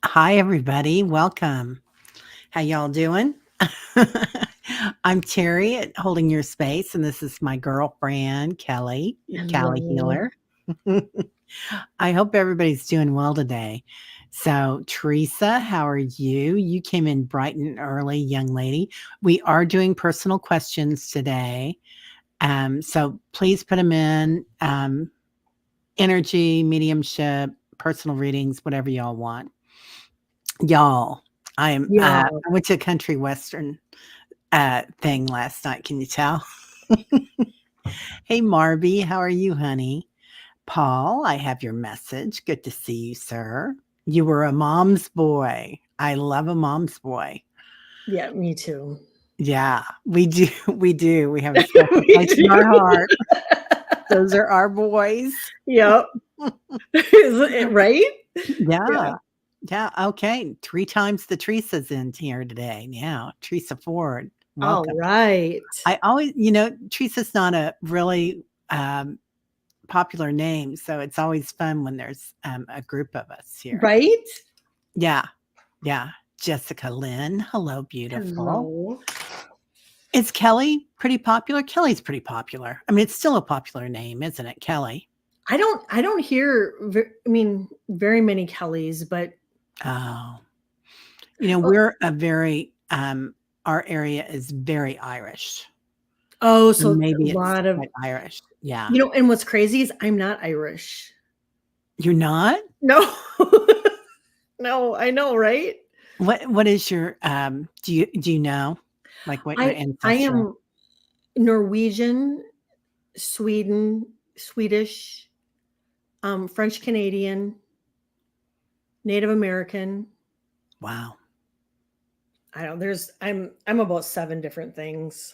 Hi, everybody. Welcome. How y'all doing? I'm Teri, holding your space, and this is my girlfriend, Kelly, Callie Hello. Healer. I hope everybody's doing well today. So, Teresa, how are you? You came in bright and early, young lady. We are doing personal questions today. So please put them in. Energy, mediumship, personal readings, whatever y'all want. Y'all, I Yeah, went to a country western, thing last night, can you tell? Hey, Marby, how are you, honey? Paul, I have your message. Good to see you, sir. You were a mom's boy. I love a mom's boy. yeah, me too. Yeah, we do, we do. We have a special Me place in too. our heart. Those are our boys. Yep. Is it right? Yeah. Yeah. Yeah, okay. 3 times the Teresa's in here today. Yeah, Teresa Ford, All welcome. right. I always Teresa's not a really, popular name, so it's always fun when there's, a group of us here. Right? Yeah, yeah. Jessica Lynn, hello, beautiful. Hello. Is Kelly pretty popular? Kelly's pretty popular. I mean, it's still a popular name, isn't it, Kelly? I don't hear very many Kellys, but Oh. oh, We're a very, our area is very Irish. oh, Or so a maybe it's lot of quite Irish. Yeah. and what's crazy is I'm not Irish. You're not? No. No, I know, right? What is your, do you know, like, what your I ancestral. am Norwegian, Sweden, Swedish, French Canadian, Native American. Wow. I don't I'm about 7 different things.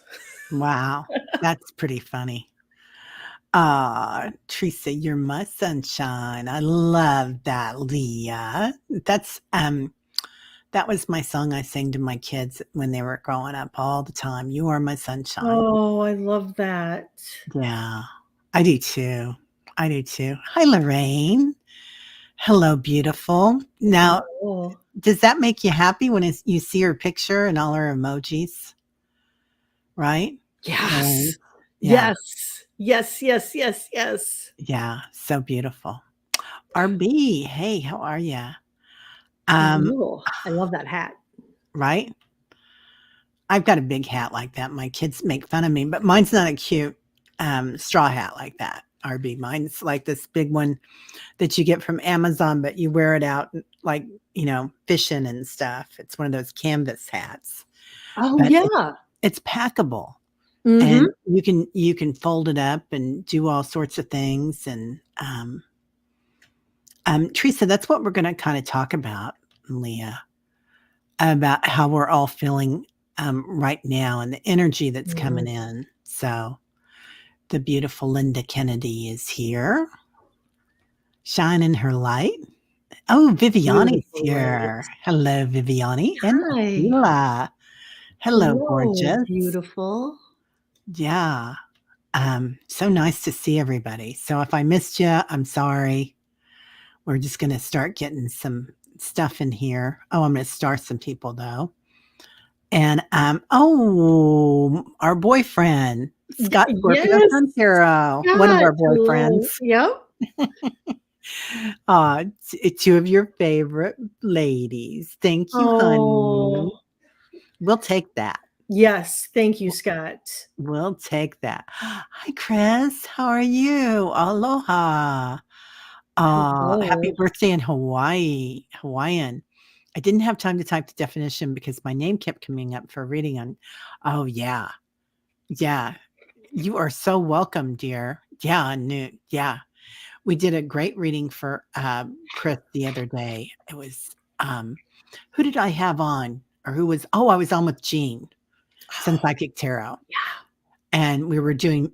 Wow. That's pretty funny. Teresa, you're my sunshine. I love that, Leah. That was my song I sang to my kids when they were growing up all the time. You are my sunshine. Oh, I love that. Yeah, I do too. I do too. Hi, Lorraine. Hello, beautiful. Now, Oh, does that make you happy when you see her picture and all her emojis? Right? yes. Lorraine? Yeah, Yes. Yes, yes, yes, yes. yeah, so beautiful. RB, hey, how are you? Um, Ooh, I love that hat. right? I've got a big hat like that. My kids make fun of me, but mine's not a cute, straw hat like that, RB. Mine's like this big one that you get from Amazon, but you wear it out like, fishing and stuff. It's one of those canvas hats, Oh, but yeah. it's packable Mhm. and you can fold it up and do all sorts of things. And Teresa, that's what we're going to kind of talk about, Leah, about how we're all feeling, right now and the energy that's coming Mhm. in. So the beautiful Linda Kennedy is here, shining her light. Oh, Viviani's Beautiful light. here. Hello, Viviani and Hi. Aquila. Hello, Hello, gorgeous. beautiful. Yeah. So nice to see everybody. So if I missed you, I'm sorry. We're just going to start getting some stuff in here. Oh, I'm going to star some people though. And oh, our boyfriend, Scott Scorpio Yes. Santero, one of Scott. our boyfriends. Hello. Yep. Two of your favorite ladies. Thank you, honey. Oh, We'll take that. yes. Thank you, Scott. We'll take that. Hi, Chris. How are you? Aloha. Happy Hello. birthday in Hawaii. Hawaiian. I didn't have time to type the definition because my name kept coming up for reading on. Oh, yeah. Yeah. You are so welcome, dear. Yeah, Newt. Yeah. We did a great reading for Chris the other day. It was, who did I have on? Or who was, oh, I was on with Jean, Sun Oh, Psychic Tarot. yeah. And we were doing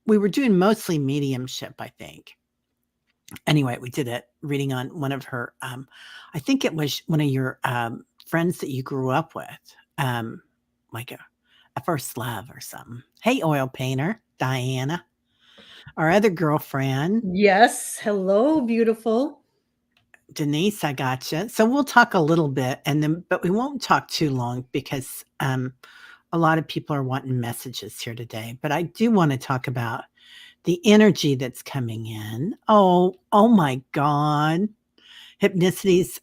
mostly mediumship, I think. Anyway, we did a reading on one of her, I think it was one of your friends that you grew up with, like a first love or something. Hey, oil painter, Diana, our other girlfriend. Yes. Hello, beautiful. Denise, I gotcha. So we'll talk a little bit, but we won't talk too long because a lot of people are wanting messages here today. But I do want to talk about the energy that's coming in. Oh my God. Hypnicity's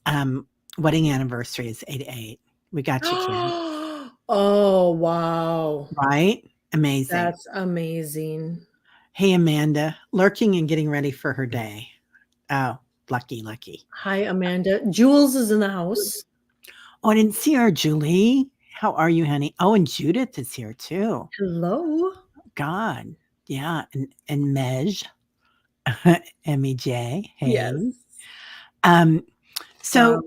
wedding anniversary is 8/8. We got you, kid. Oh, wow. Right? Amazing. That's amazing. Hey, Amanda, lurking and getting ready for her day. Oh, lucky, lucky. Hi, Amanda. Jules is in the house. Oh, I didn't see her, Julie. How are you, honey? Oh, and Judith is here too. Hello. God. Yeah. And Mej, MEJ. Yes. Hey. Wow. So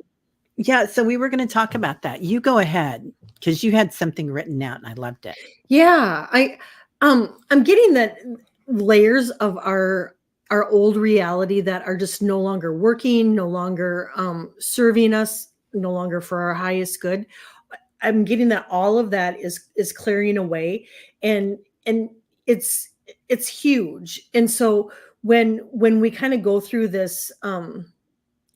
yeah, so we were going to talk about that. You go ahead because you had something written out and I loved it. Yeah, I'm getting that layers of our old reality that are just no longer working, no longer serving us, no longer for our highest good. I'm getting that all of that is clearing away, and it's it's huge. And so when we kind of go through this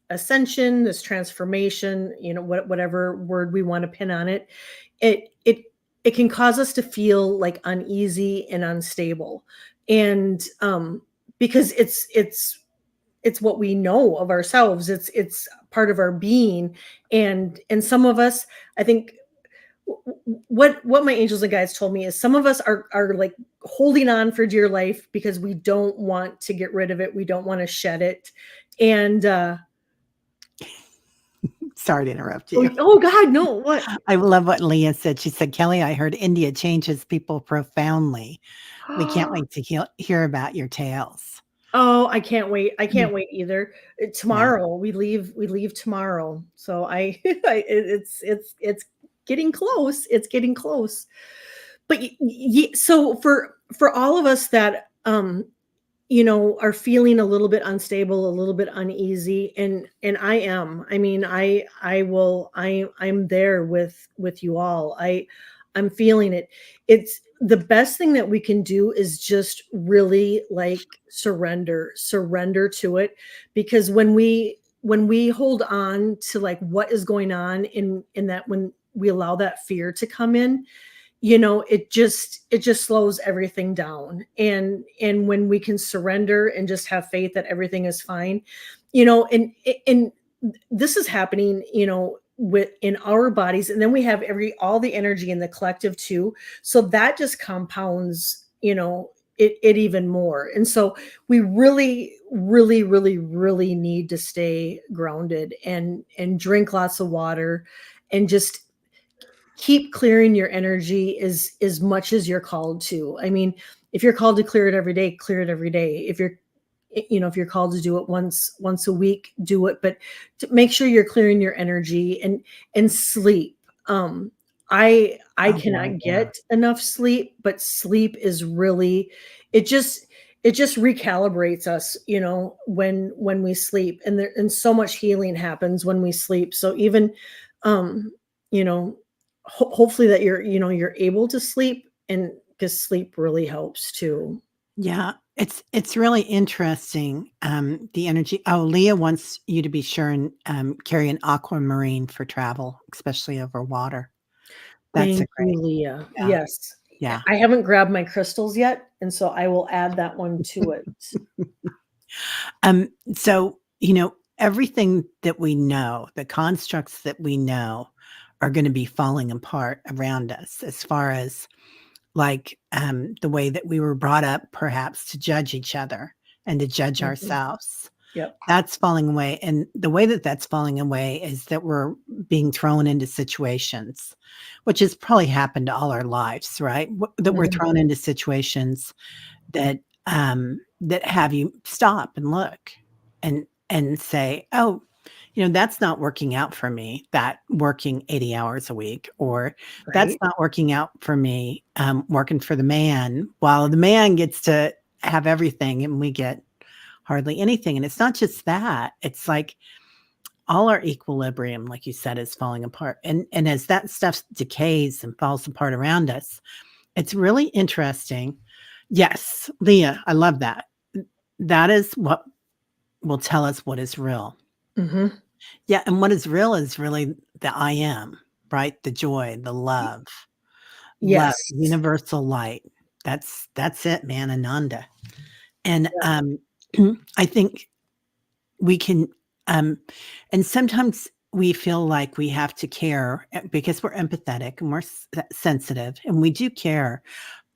ascension, this transformation, whatever word we want to pin on it, it it it can cause us to feel like uneasy and unstable. And because it's what we know of ourselves, it's part of our being. And some of us, I think, what my angels and guides told me is some of us are like holding on for dear life because we don't want to get rid of it, we don't want to shed it. And Sorry to interrupt you. oh God, no, what? I love what Leah said. She said, Kelly, I heard India changes people profoundly. We can't wait to hear about your tales. Oh, I can't wait. I can't Mm. wait either. Yeah. Tomorrow we leave tomorrow. So it's getting close. It's getting close. But so for all of us that are feeling a little bit unstable, a little bit uneasy, and I mean, I'm there with you all. I'm feeling it. It's the best thing that we can do is just really like surrender to it. Because when we hold on to like what is going on in that, when we allow that fear to come in, it just slows everything down. And when we can surrender and just have faith that everything is fine, and this is happening, within our bodies, and then we have all the energy in the collective too, so that just compounds, it even more. And so we really really really really need to stay grounded and drink lots of water, and just keep clearing your energy as much as you're called to. I mean, if you're called to clear it every day, clear it every day. If you're called to do it once a week, do it. But to make sure you're clearing your energy, and sleep. I Oh, cannot boy, yeah. get enough sleep, but sleep is really, it just recalibrates us, when we sleep. And so much healing happens when we sleep. So even um you know hopefully that you're able to sleep, and because sleep really helps too. Yeah, it's really interesting, the energy. Oh, Leah wants you to be sure and, carry an aquamarine for travel, especially over water. That's a Thank you, great. Leah. Yeah, Yes. yeah. I haven't grabbed my crystals yet, and so I will add that one to it. So, everything that we know, the constructs that we know are gonna be falling apart around us as far as, like, the way that we were brought up perhaps to judge each other and to judge Mhm. ourselves. Yep. That's falling away, and the way that that's falling away is that we're being thrown into situations, which has probably happened all our lives, right? That we're Mhm. thrown into situations that have you stop and look and say, "Oh, that's not working out for me, that working 80 hours a week," or "That's Right? not working out for me, working for the man, while the man gets to have everything and we get hardly anything." And it's not just that, it's like all our equilibrium, like you said, is falling apart. And as that stuff decays and falls apart around us, it's really interesting. Yes, Leah, I love that. That is what will tell us what is real. Hmm. Yeah, and what is real is really the I am, right? The joy, the love, Yes. universal light. That's it, man, Ananda. And, Yeah. I think we can, um and sometimes we feel like we have to care, because we're empathetic and we're sensitive, and we do care.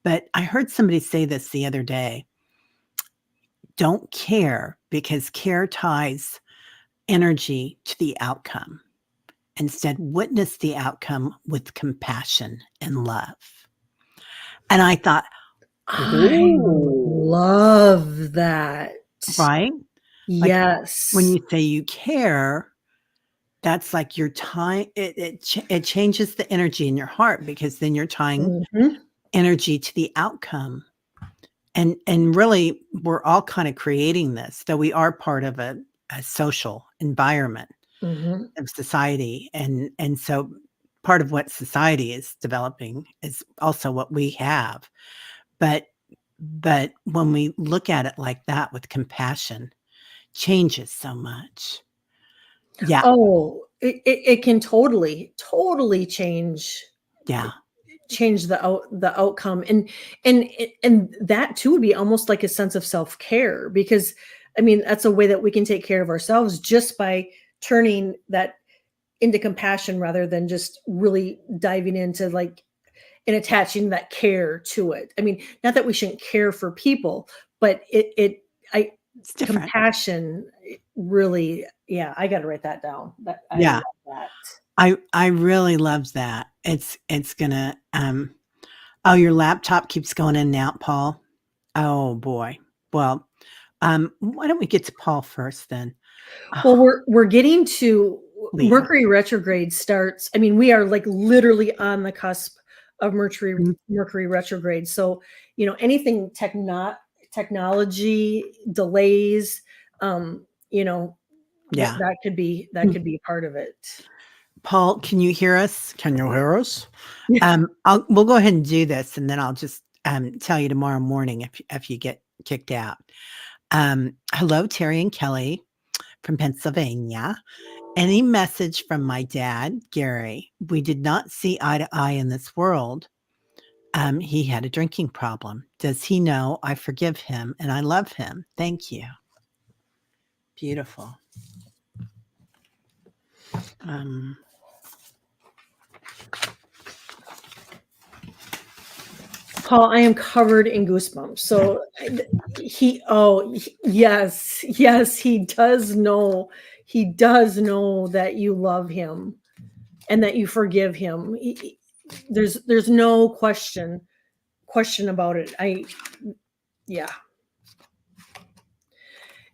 But I heard somebody say this the other day, don't care because care ties energy to the outcome. Instead, witness the outcome with compassion and love. And I thought, I oh, love that. right? Like when Yes. you say you care, that's like your time. It changes the energy in your heart, because then you're tying Hmm. energy to the outcome. And really, we're all kind of creating this, though we are part of a social environment Hmm. of society, and so part of what society is developing is also what we have. But when we look at it like that with compassion, changes so much. Yeah, Oh, it can totally yeah, change the outcome, and that too would be almost like a sense of self-care, because I mean that's a way that we can take care of ourselves, just by turning that into compassion rather than just really diving into like and attaching that care to it. I mean, not that we shouldn't care for people, but I it's different. compassion really, yeah, I got to write that down. That I love Yeah, that. I really love that. It's gonna, oh, your laptop keeps going in and out, Paul. Oh boy. Well, why don't we get to Paul first then? Well, Oh, we're getting to please. Mercury retrograde starts. I mean, we are like literally on the cusp of Mm, Mercury retrograde. So, anything technology delays, you know, that yeah. that could be that Mm. could be part of it. Paul, can you hear us? Can you hear us? We'll go ahead and do this, and then I'll just tell you tomorrow morning if you get kicked out. Hello, Terry and Kelly from Pennsylvania. Any message from my dad, Gary? We did not see eye to eye in this world. He had a drinking problem. Does he know I forgive him and I love him? Thank you. Beautiful. Um, Paul, I am covered in goosebumps. So yes, yes, he does know. He does know that you love him and that you forgive him. There's no question about it. Yeah.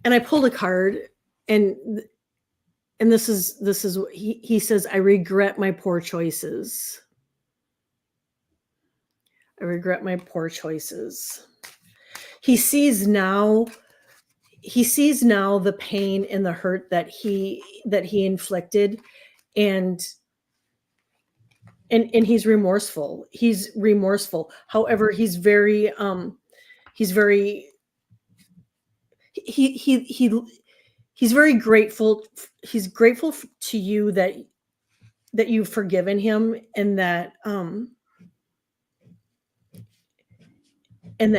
And I pulled a card, and this is what he says, I regret my poor choices. I regret my poor choices. He sees now he sees now the pain and the hurt that he inflicted, and and he's remorseful. However, he's very he he's very grateful. He's grateful to you that you've forgiven him, and that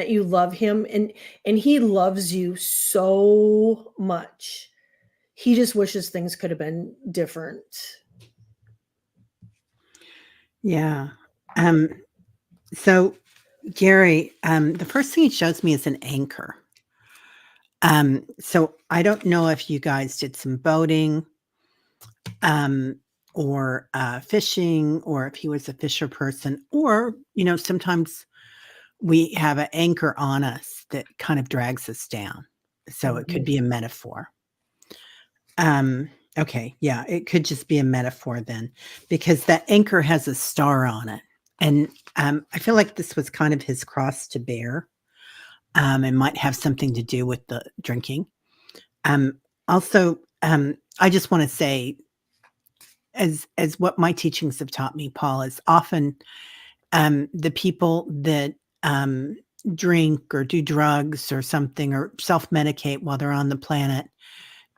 you love him, and he loves you so much. He just wishes things could have been different. yeah. Um, so Gary, the first thing he shows me is an anchor. So I don't know if you guys did some boating, um, or fishing, or if he was a fisher person, or sometimes we have an anchor on us that kind of drags us down. So it could Mhm. be a metaphor. Um, okay, yeah, it could just be a metaphor then, because that anchor has a star on it. And I feel like this was kind of his cross to bear. And might have something to do with the drinking. Also, I just want to say, as what my teachings have taught me, Paul, is often the people that drink or do drugs or something or self medicate while they're on the planet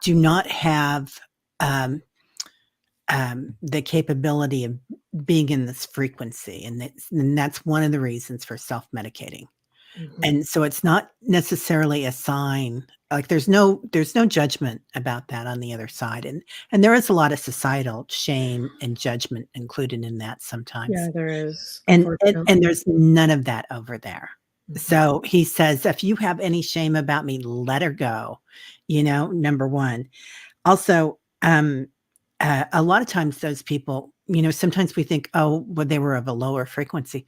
do not have um, the capability of being in this frequency, and that's one of the reasons for self-medicating. Mhm. And so it's not necessarily a sign, like there's no judgment about that on the other side, and there is a lot of societal shame and judgment included in that sometimes. Yeah, there is, And unfortunately. there's none of that over there. Mhm. So he says, "If you have any shame about me, let her go," number 1. Also, a lot of times those people, sometimes we think, "Oh, well, they were of a lower frequency."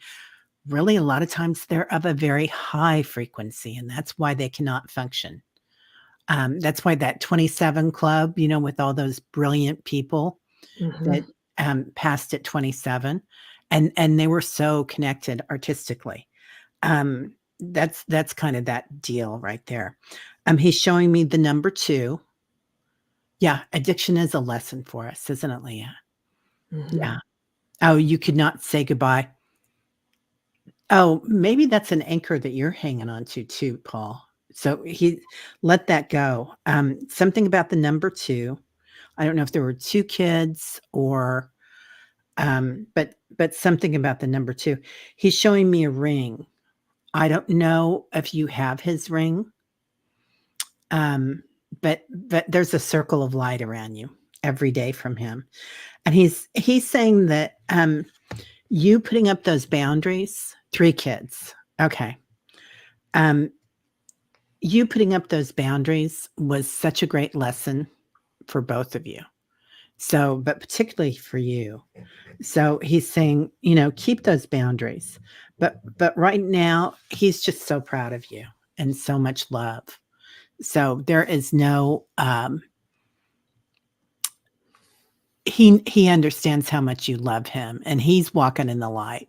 Really, a lot of times they're of a very high frequency, and that's why they cannot function. That's why that 27 club, with all those brilliant people that, Mhm. passed at 27, and they were so connected artistically. That's kind of that deal right there. He's showing me the number 2. Yeah, addiction is a lesson for us, isn't it, Leah? Yeah. Mhm. Oh, you could not say goodbye. Oh, maybe that's an anchor that you're hanging on to too, Paul. So he let that go. Something about the number 2. I don't know if there were 2 kids or but something about the number 2. He's showing me a ring. I don't know if you have his ring. But there's a circle of light around you every day from him. And he's saying that you putting up those boundaries, 3 kids. Okay. Um you putting up those boundaries was such a great lesson for both of you. So, but particularly for you. So he's saying, keep those boundaries. But right now, he's just so proud of you and so much love. So there is no he understands how much you love him, and he's walking in the light.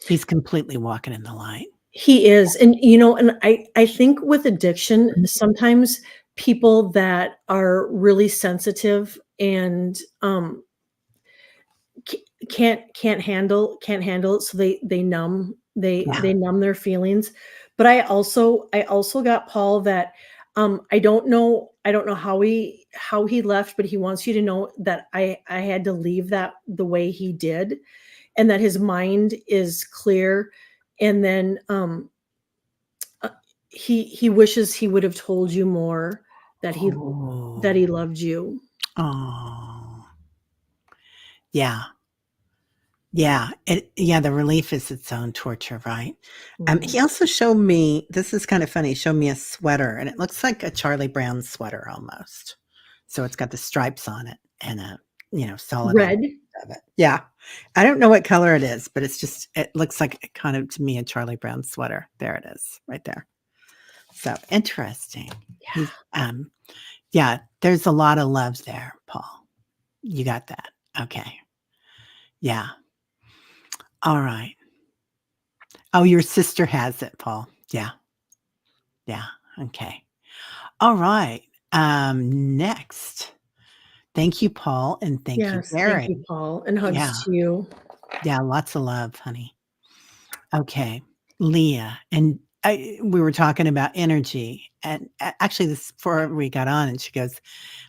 He's completely walking in the light. He is, and, and I think with addiction, Mhm. sometimes people that are really sensitive and, c can't handle it, so they numb Yeah. they numb their feelings. But I also got Paul that, I don't know how he left, but he wants you to know that I had to leave that the way he did, and that his mind is clear, and then, uh, he wishes he would have told you more, that he Oh. loved you. Oh. Yeah. Yeah, the relief is its own torture, right? Mhm. He also showed me, this is kind of funny, he showed me a sweater, and it looks like a Charlie Brown sweater almost. So it's got the stripes on it and a, solid on Red? of it. Yeah. I don't know what color it is, but it looks like kind of to me a Charlie Brown sweater. There it is, right there. So interesting. He's Yeah. yeah, there's a lot of love there, Paul. You got that. Okay. Yeah. All right. Oh, your sister has it, Paul. Yeah. Yeah. Okay. All right. Next. Thank you, Paul, and thank you, Yes, thank Gary. you, Paul, and Yeah. hugs to you. Yeah. Lots of love, honey. Okay. Leah. And we were talking about energy. And actually, this before we got on, and she goes,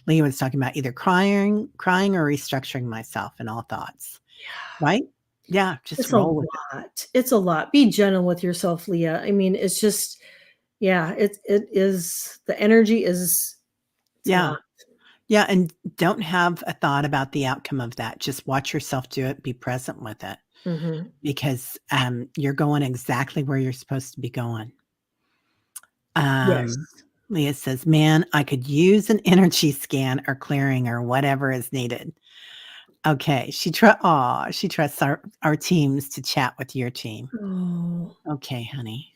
Leah was talking about either crying or restructuring myself in all thoughts. Yeah. Right? Yeah. Just It's a roll with it. lot. It's a lot. Be gentle with yourself, Leah. I mean, it's just, yeah, it is, the energy is, it's a Yeah. lot. Yeah, and don't have a thought about the outcome of that. Just watch yourself do it, be present with it Mhm. because, you're going exactly where you're supposed to be going. Yes. Um, Leah says, "Man, I could use an energy scan or clearing or whatever is needed." Okay, she trusts our teams to chat with your team. Oh. Okay, honey.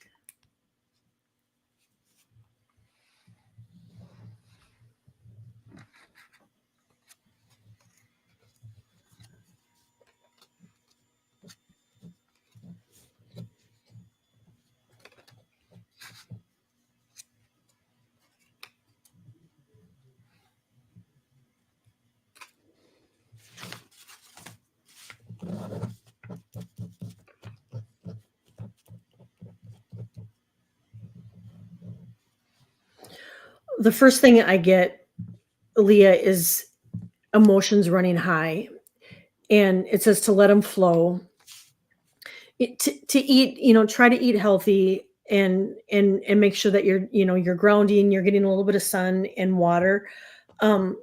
The first thing I get, Leah, is emotions running high, and it says to let them flow. To eat, try to eat healthy, and make sure that you're grounding, you're getting a little bit of sun and water. Um,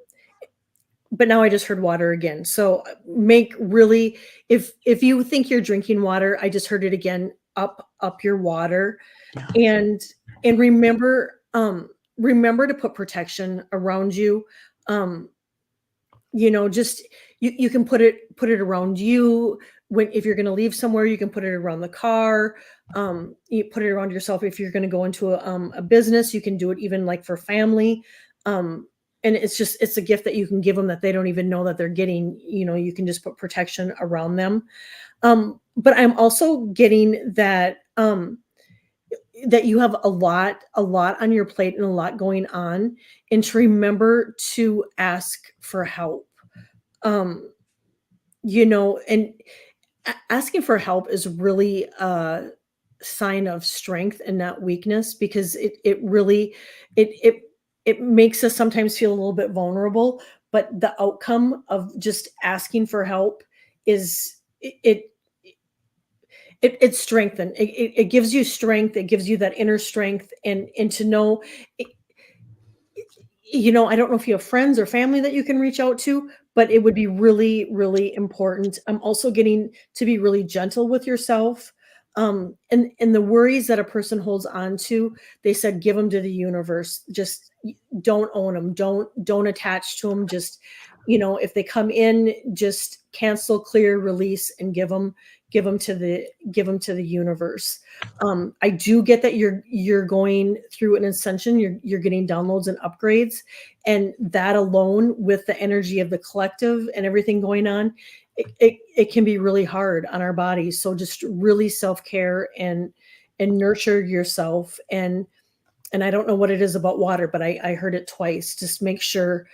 but now I just heard water again. So make really, if you think you're drinking water, I just heard it again. Up your water, Yeah. and remember to put protection around you. Um, just you can put it around you. When if you're going to leave somewhere, you can put it around the car. You put it around yourself. If you're going to go into a business, you can do it even like for family. And it's a gift that you can give them that they don't even know that they're getting. You can just put protection around them. But I'm also getting that you have a lot on your plate and a lot going on, and to remember to ask for help. um and asking for help is really a sign of strength and not weakness, because it really it it makes us sometimes feel a little bit vulnerable, but the outcome of just asking for help is it's strengthened. It gives you strength. It gives you that inner strength, and to know, I don't know if you have friends or family that you can reach out to, but it would be really, really important. I'm also getting to be really gentle with yourself. And the worries that a person holds on to, they said, give them to the universe. Just don't own them. Don't attach to them. Just, if they come in, just cancel, clear, release, and give them to the universe. I do get that you're going through an ascension. You're getting downloads and upgrades, and that alone, with the energy of the collective and everything going on, it can be really hard on our bodies. So just really self-care and nurture yourself. And I don't know what it is about water, but I heard it twice. Just make sure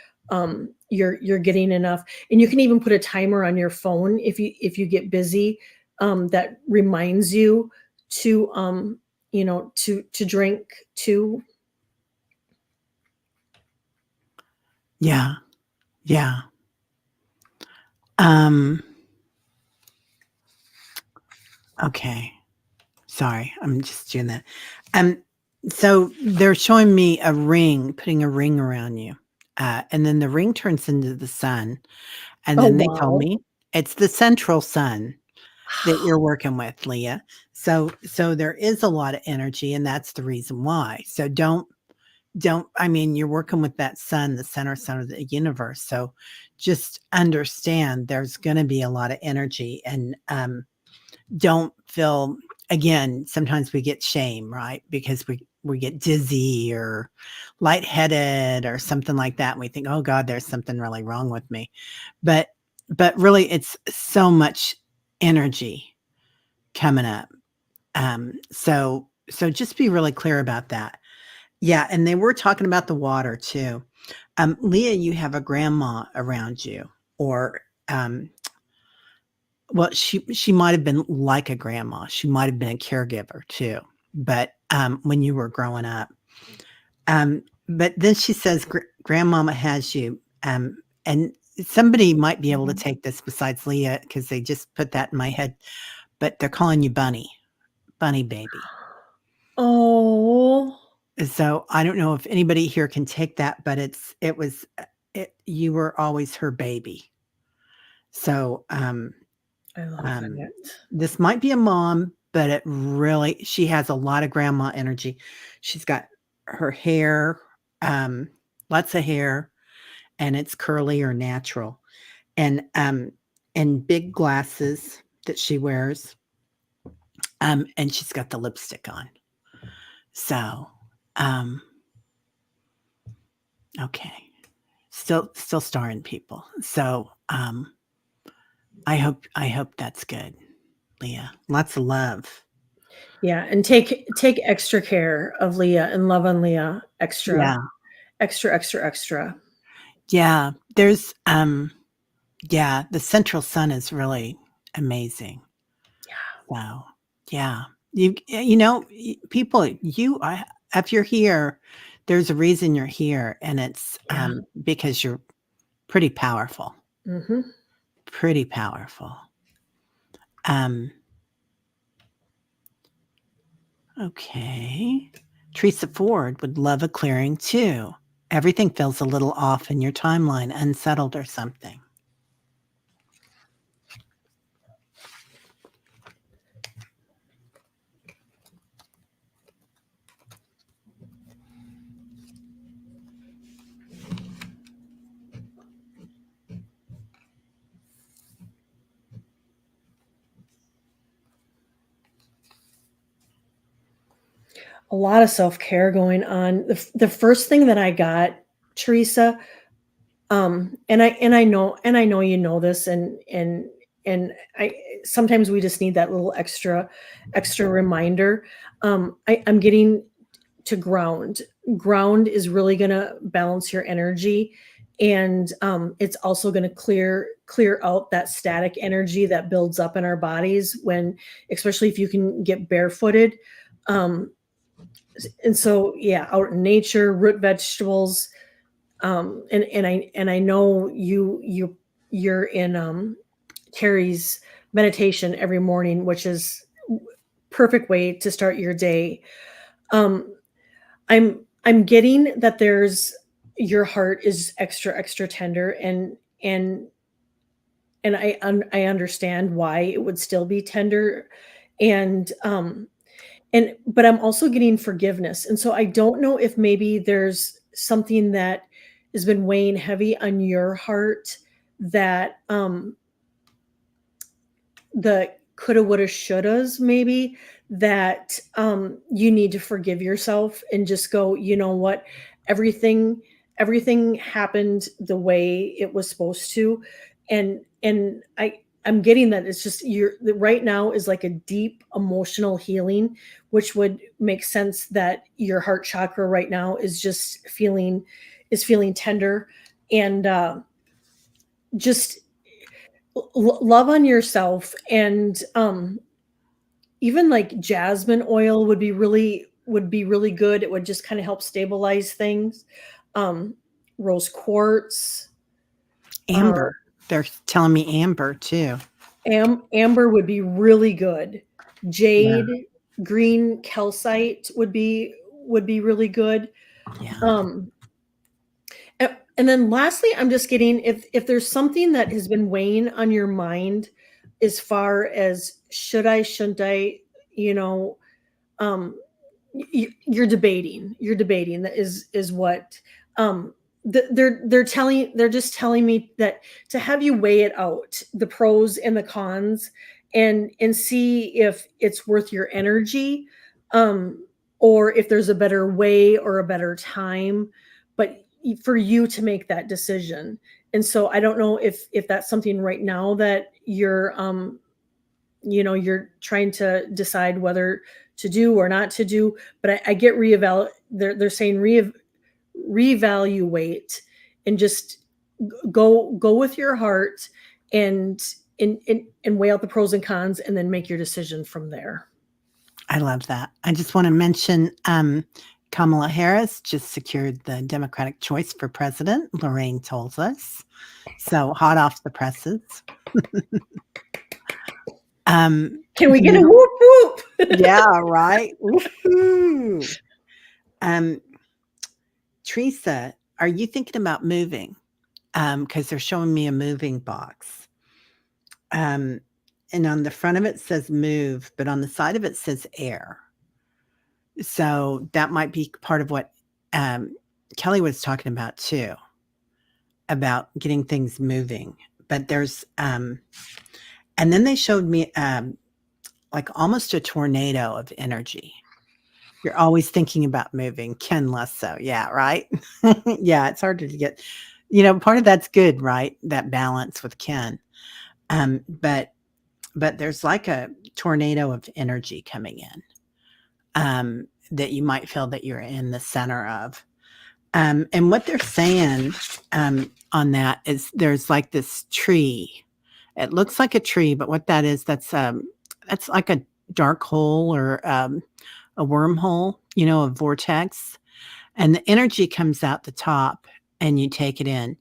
you're getting enough. And you can even put a timer on your phone if you get busy, that reminds you to to drink too. Yeah. Yeah. Um, okay. Sorry, I'm just doing that. Um, so they're showing me a ring, putting a ring around you. And then the ring turns into the sun. And Oh, then they told wow. me it's the central sun that you're working with, Leah. So there is a lot of energy, and that's the reason why. So don't I mean, you're working with that sun, the center sun of the universe. So just understand there's going to be a lot of energy, and don't feel, again, sometimes we get shame, right? Because we get dizzy or lightheaded or something like that. And we think, oh God, there's something really wrong with me. But really it's so much energy coming up. So just be really clear about that. Yeah, and they were talking about the water too. Leah, you have a grandma around you, or well, she might have been like a grandma. She might have been a caregiver too, but when you were growing up. But then she says, "Grandmama has you," and somebody might be able to Mhm. take this besides Leah, because they just put that in my head. But they're calling you Bunny, Bunny baby. Oh, So I don't know if anybody here can take that, but you were always her baby. So I love um, that. this might be a mom, but she has a lot of grandma energy. She's got her hair, um, lots of hair, and it's curly or natural, and big glasses that she wears, and she's got the lipstick on. So, um, okay, still starring people. So, I hope that's good, Leah. Lots of love. Yeah, and take extra care of Leah and love on Leah extra, Yeah, extra, extra, extra. yeah. Yeah, the central sun is really amazing. So, yeah. People, if you're here, there's a reason you're here, and it's Yeah. because you're Pretty powerful. Mm-hmm. Pretty powerful. Okay. Teresa Ford would love a clearing too. Everything feels a little off in your timeline, unsettled or something. A lot of self-care going on. The first thing that I got, Teresa, and I know you know this, and I sometimes we just need that little extra reminder. I'm getting to ground. Ground is really going to balance your energy, and it's also going to clear out that static energy that builds up in our bodies when, especially if you can get barefooted. And so yeah, out in nature, root vegetables, and I know you're in Teri's meditation every morning, which is perfect way to start your day. I'm getting that there's your heart is extra tender, and I understand why it would still be tender, and but I'm also getting forgiveness. And so I don't know if maybe there's something that has been weighing heavy on your heart, that the coulda, woulda, shouldas, maybe, that you need to forgive yourself and just go, you know what, everything happened the way it was supposed to. And I'm getting that it's just you're right now is like a deep emotional healing, which would make sense that your heart chakra right now is just feeling tender, and just love on yourself. And even like jasmine oil would be really good. It would just kind of help stabilize things. Rose quartz, Amber. They're telling me amber too. amber would be really good. Jade, Yeah. green calcite would be really good. Yeah. And then lastly, I'm just getting, if there's something that has been weighing on your mind as far as should I, shouldn't I, you know, you're debating. That is what they're just telling me, that to have you weigh it out, the pros and the cons, and see if it's worth your energy, or if there's a better way or a better time, but for you to make that decision. And so I don't know if that's something right now that you're you're trying to decide whether to do or not to do. But I get they're saying reevaluate, and just go with your heart, and weigh out the pros and cons, and then make your decision from there. I love that. I just want to mention Kamala Harris just secured the Democratic choice for president, Lorraine told us. So hot off the presses. Can we get a whoop whoop? Yeah, right. Woo-hoo. Teresa, are you thinking about moving? Because they're showing me a moving box. And on the front of it says move, but on the side of it says air. So that might be part of what Kelly was talking about too, about getting things moving. But there's, and then they showed me like almost a tornado of energy. You're always thinking about moving. Ken less so. Yeah, right? Yeah, it's harder to get, part of that's good, right? That balance with Ken. But there's like a tornado of energy coming in that you might feel that you're in the center of. And what they're saying on that is there's like this tree. It looks like a tree, but what that is, that's like a dark hole or a wormhole, a vortex. And the energy comes out the top and you take it in.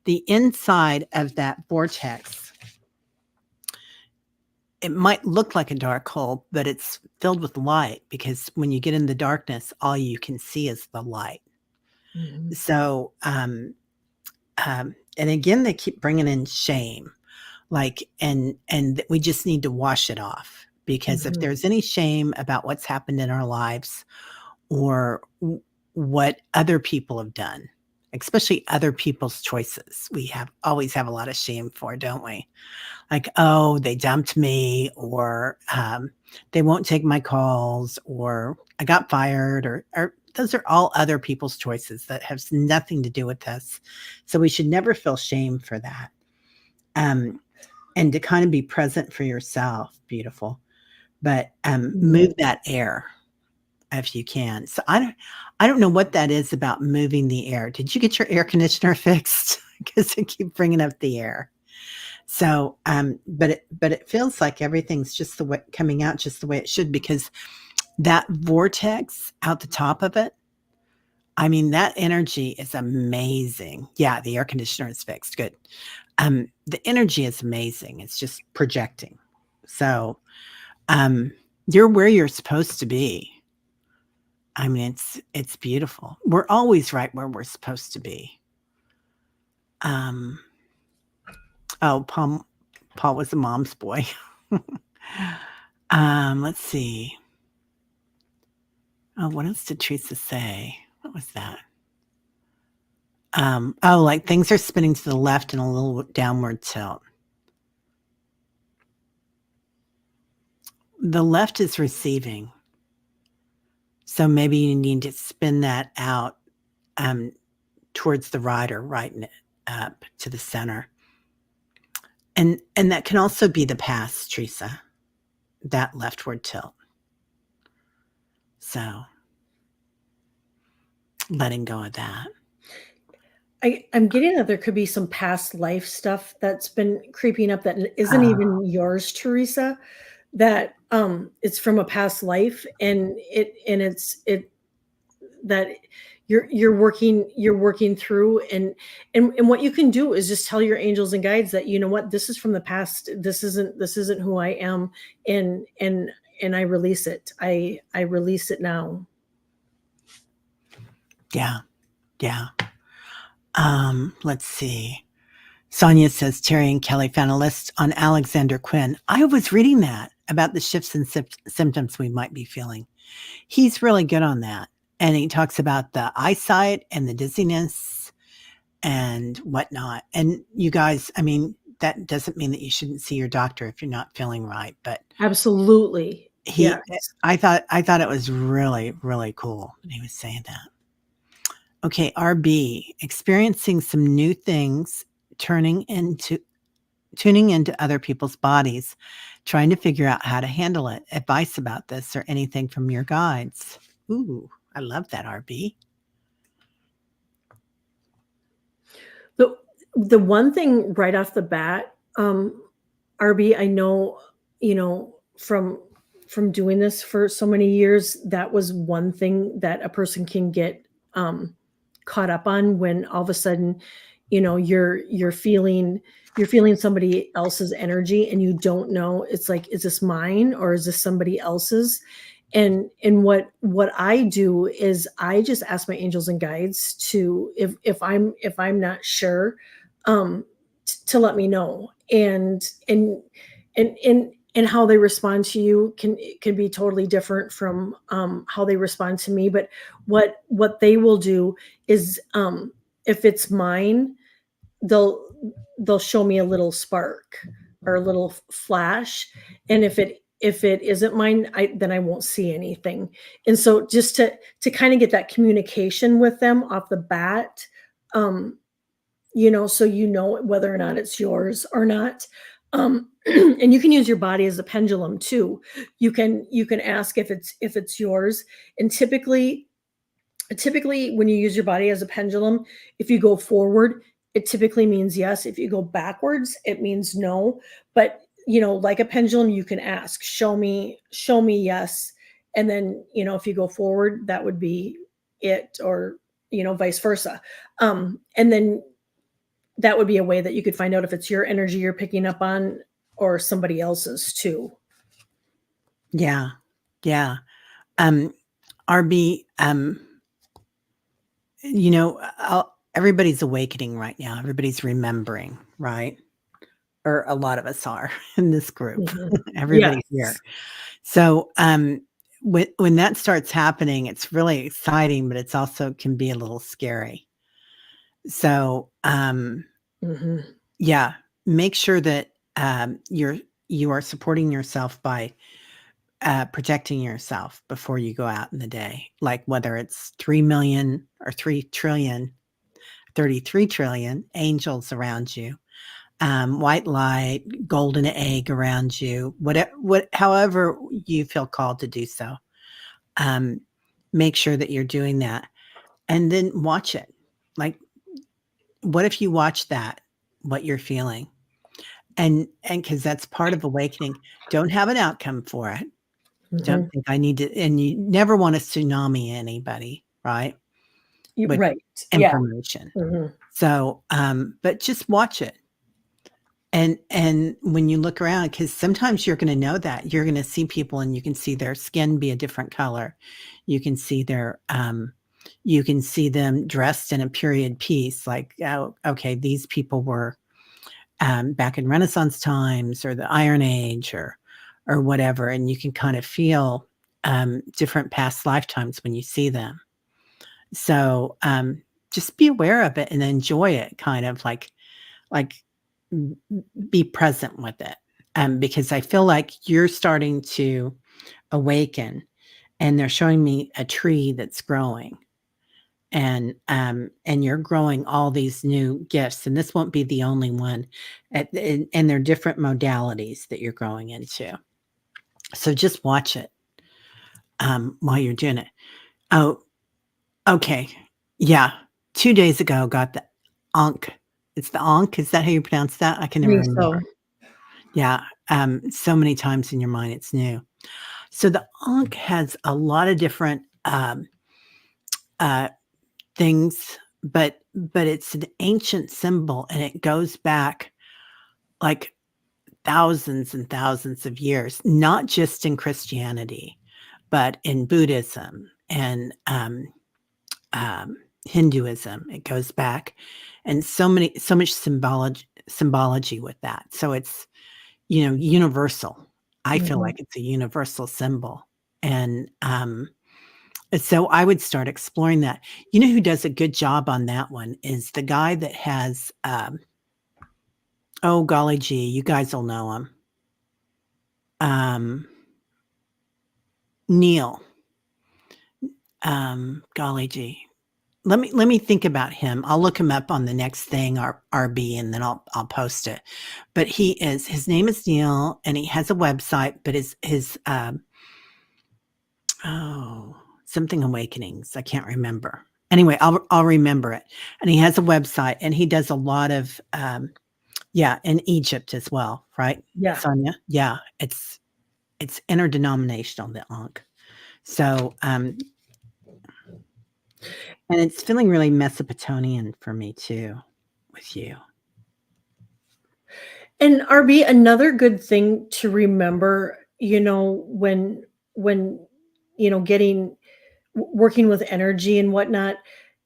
The inside of that vortex, it might look like a dark hole, but it's filled with light, because when you get in the darkness, all you can see is the light. Mhm. So, and again, they keep bringing in shame, like, and we just need to wash it off, because if Mhm. there's any shame about what's happened in our lives, or what other people have done, especially other people's choices, we always have a lot of shame for, don't we? Like, oh, they dumped me, or they won't take my calls, or I got fired, or those are all other people's choices that have nothing to do with us. So we should never feel shame for that. And to kind of be present for yourself, beautiful. But move that air if you can. So I don't know what that is about moving the air. Did you get your air conditioner fixed? Because I keep bringing up the air. So, but it feels like everything's just the way coming out just the way it should, because that vortex out the top of it, I mean, that energy is amazing. Yeah, the air conditioner is fixed. Good. The energy is amazing. It's just projecting. So, you're where you're supposed to be. I mean, it's beautiful. We're always right where we're supposed to be. Oh, Paul was a mom's boy. Let's see. Oh, what else did Teresa say? What was that? Oh, like things are spinning to the left and a little downward tilt. The left is receiving. So maybe you need to spin that out towards the right, or right up to the center. And that can also be the past, Teresa, that leftward tilt. So letting go of that. I'm getting that there could be some past life stuff that's been creeping up that isn't Oh, even yours, Teresa, that it's from a past life, and it's that you're working through, and what you can do is just tell your angels and guides that, you know what, this is from the past, this isn't who I am, and I release it. I release it now. yeah. Yeah. Let's see. Sonia says Teri and Kelly found a list on Alexander Quinn. I was reading that about the shifts in symptoms we might be feeling. He's really good on that. And he talks about the eyesight and the dizziness and whatnot. And you guys, I mean, that doesn't mean that you shouldn't see your doctor if you're not feeling right. But Absolutely. Yes. I thought it was really, really cool when he was saying that. Okay, RB, experiencing some new things, tuning into other people's bodies, trying to figure out how to handle it. Advice about this or anything from your guides. Ooh, I love that, RB. The one thing right off the bat, RB, I know, from doing this for so many years, that was one thing that a person can get caught up on, when all of a sudden, you're feeling somebody else's energy, and you don't know, it's like, is this mine or is this somebody else's? And what I do is I just ask my angels and guides to, if I'm not sure, to let me know, and how they respond to you can be totally different from how they respond to me. But what they will do is, if it's mine, they'll show me a little spark or a little flash, and if it isn't mine, then I won't see anything. And so, just to kind of get that communication with them off the bat, um so whether or not it's yours or not. And you can use your body as a pendulum too. You can ask if it's yours. And typically when you use your body as a pendulum, if you go forward, it typically means yes. If you go backwards, it means no. But like a pendulum, you can ask, show me yes. And then if you go forward, that would be it, or vice versa. And then that would be a way that you could find out if it's your energy you're picking up on or somebody else's too. Yeah. Yeah. RB, everybody's awakening right now. Everybody's remembering, right? Or a lot of us are in this group. Mhm. Everybody's here. Yes. So, when that starts happening, it's really exciting, but it's also can be a little scary. So, Mhm. yeah, make sure that you are supporting yourself by protecting yourself before you go out in the day. Like whether it's 3 million or 3 trillion, 33 trillion angels around you, white light, golden egg around you, however you feel called to do so. Make sure that you're doing that, and then watch it. Like, what if you watch that, what you're feeling? And because that's part of awakening. Don't have an outcome for it. Don't Mhm. think I need to, and you never want to tsunami anybody, right? With Right. Yeah. information. Mhm. So, but just watch it. And when you look around, because sometimes you're going to know that you're going to see people, and you can see their skin be a different color. You can see you can see them dressed in a period piece. Like, oh, okay, these people were back in Renaissance times or the Iron Age or whatever, and you can kind of feel different past lifetimes when you see them. So just be aware of it and enjoy it, kind of like be present with it, because I feel like you're starting to awaken, and they're showing me a tree that's growing, and you're growing all these new gifts, and this won't be the only one, and they're different modalities that you're growing into. So just watch it while you're doing it. Oh, okay, yeah. 2 days ago, got the Ankh. It's the Ankh. Is that how you pronounce that? I can I never think remember. so. Yeah, so many times in your mind, it's new. So the Ankh has a lot of different uh, things, but it's an ancient symbol, and it goes back like thousands and thousands of years, not just in Christianity, but in Buddhism and um, Hinduism. It goes back, and so much symbology with that. So it's universal. I feel Mhm. like it's a universal symbol, and so I would start exploring that. You know who does a good job on that one is the guy that has, oh golly gee, you guys will know him. Um, Neil. Golly gee. Let me think about him. I'll look him up on the next thing, RB, and then I'll post it. But his name is Neil, and he has a website, but his oh, something awakenings. I can't remember. Anyway, I'll remember it. And he has a website, and he does a lot of yeah, in Egypt as well, right, Yeah. Sonia? Yeah, it's interdenominational, the Ankh. So and it's feeling really Mesopotamian for me too, with you. And RB, another good thing to remember, when getting working with energy and whatnot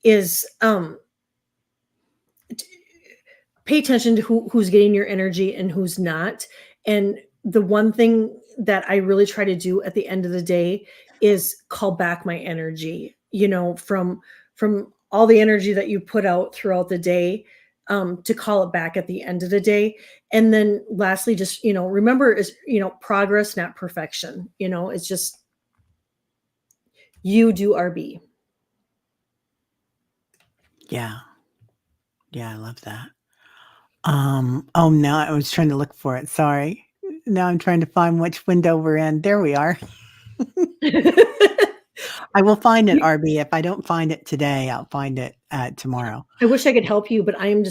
is t- pay attention to who's getting your energy and who's not. And the one thing that I really try to do at the end of the day is call back my energy, from all the energy that you put out throughout the day, to call it back at the end of the day. And then lastly, just, remember is, progress, not perfection. It's just you do RB. Yeah. Yeah, I love that. Oh, no, I was trying to look for it, sorry. Now I'm trying to find which window we're in. There we are. I will find it, You- RB. If I don't find it today, I'll find it, tomorrow. I wish I could help you, but I am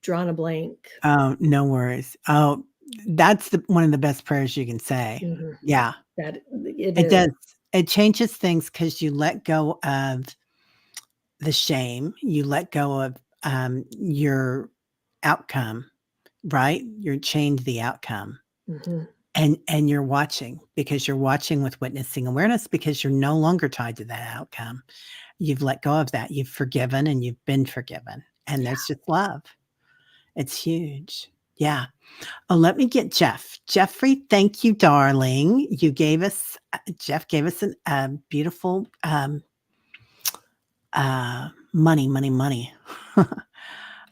drawing a blank. Oh, no worries. Oh, that's one of the best prayers you can say. Mhm. Yeah, That it it is. does. It changes things because you let go of, the shame, you let go of your outcome, right? You're chained to the outcome. Mm-hmm. And you're watching, because you're watching with witnessing awareness, because you're no longer tied to that outcome. You've let go of that. You've forgiven and you've been forgiven. And Yeah. there's just love. It's huge. Yeah. Oh, let me get Jeff. Jeffrey, thank you, darling. You gave us, Jeff gave us a beautiful money.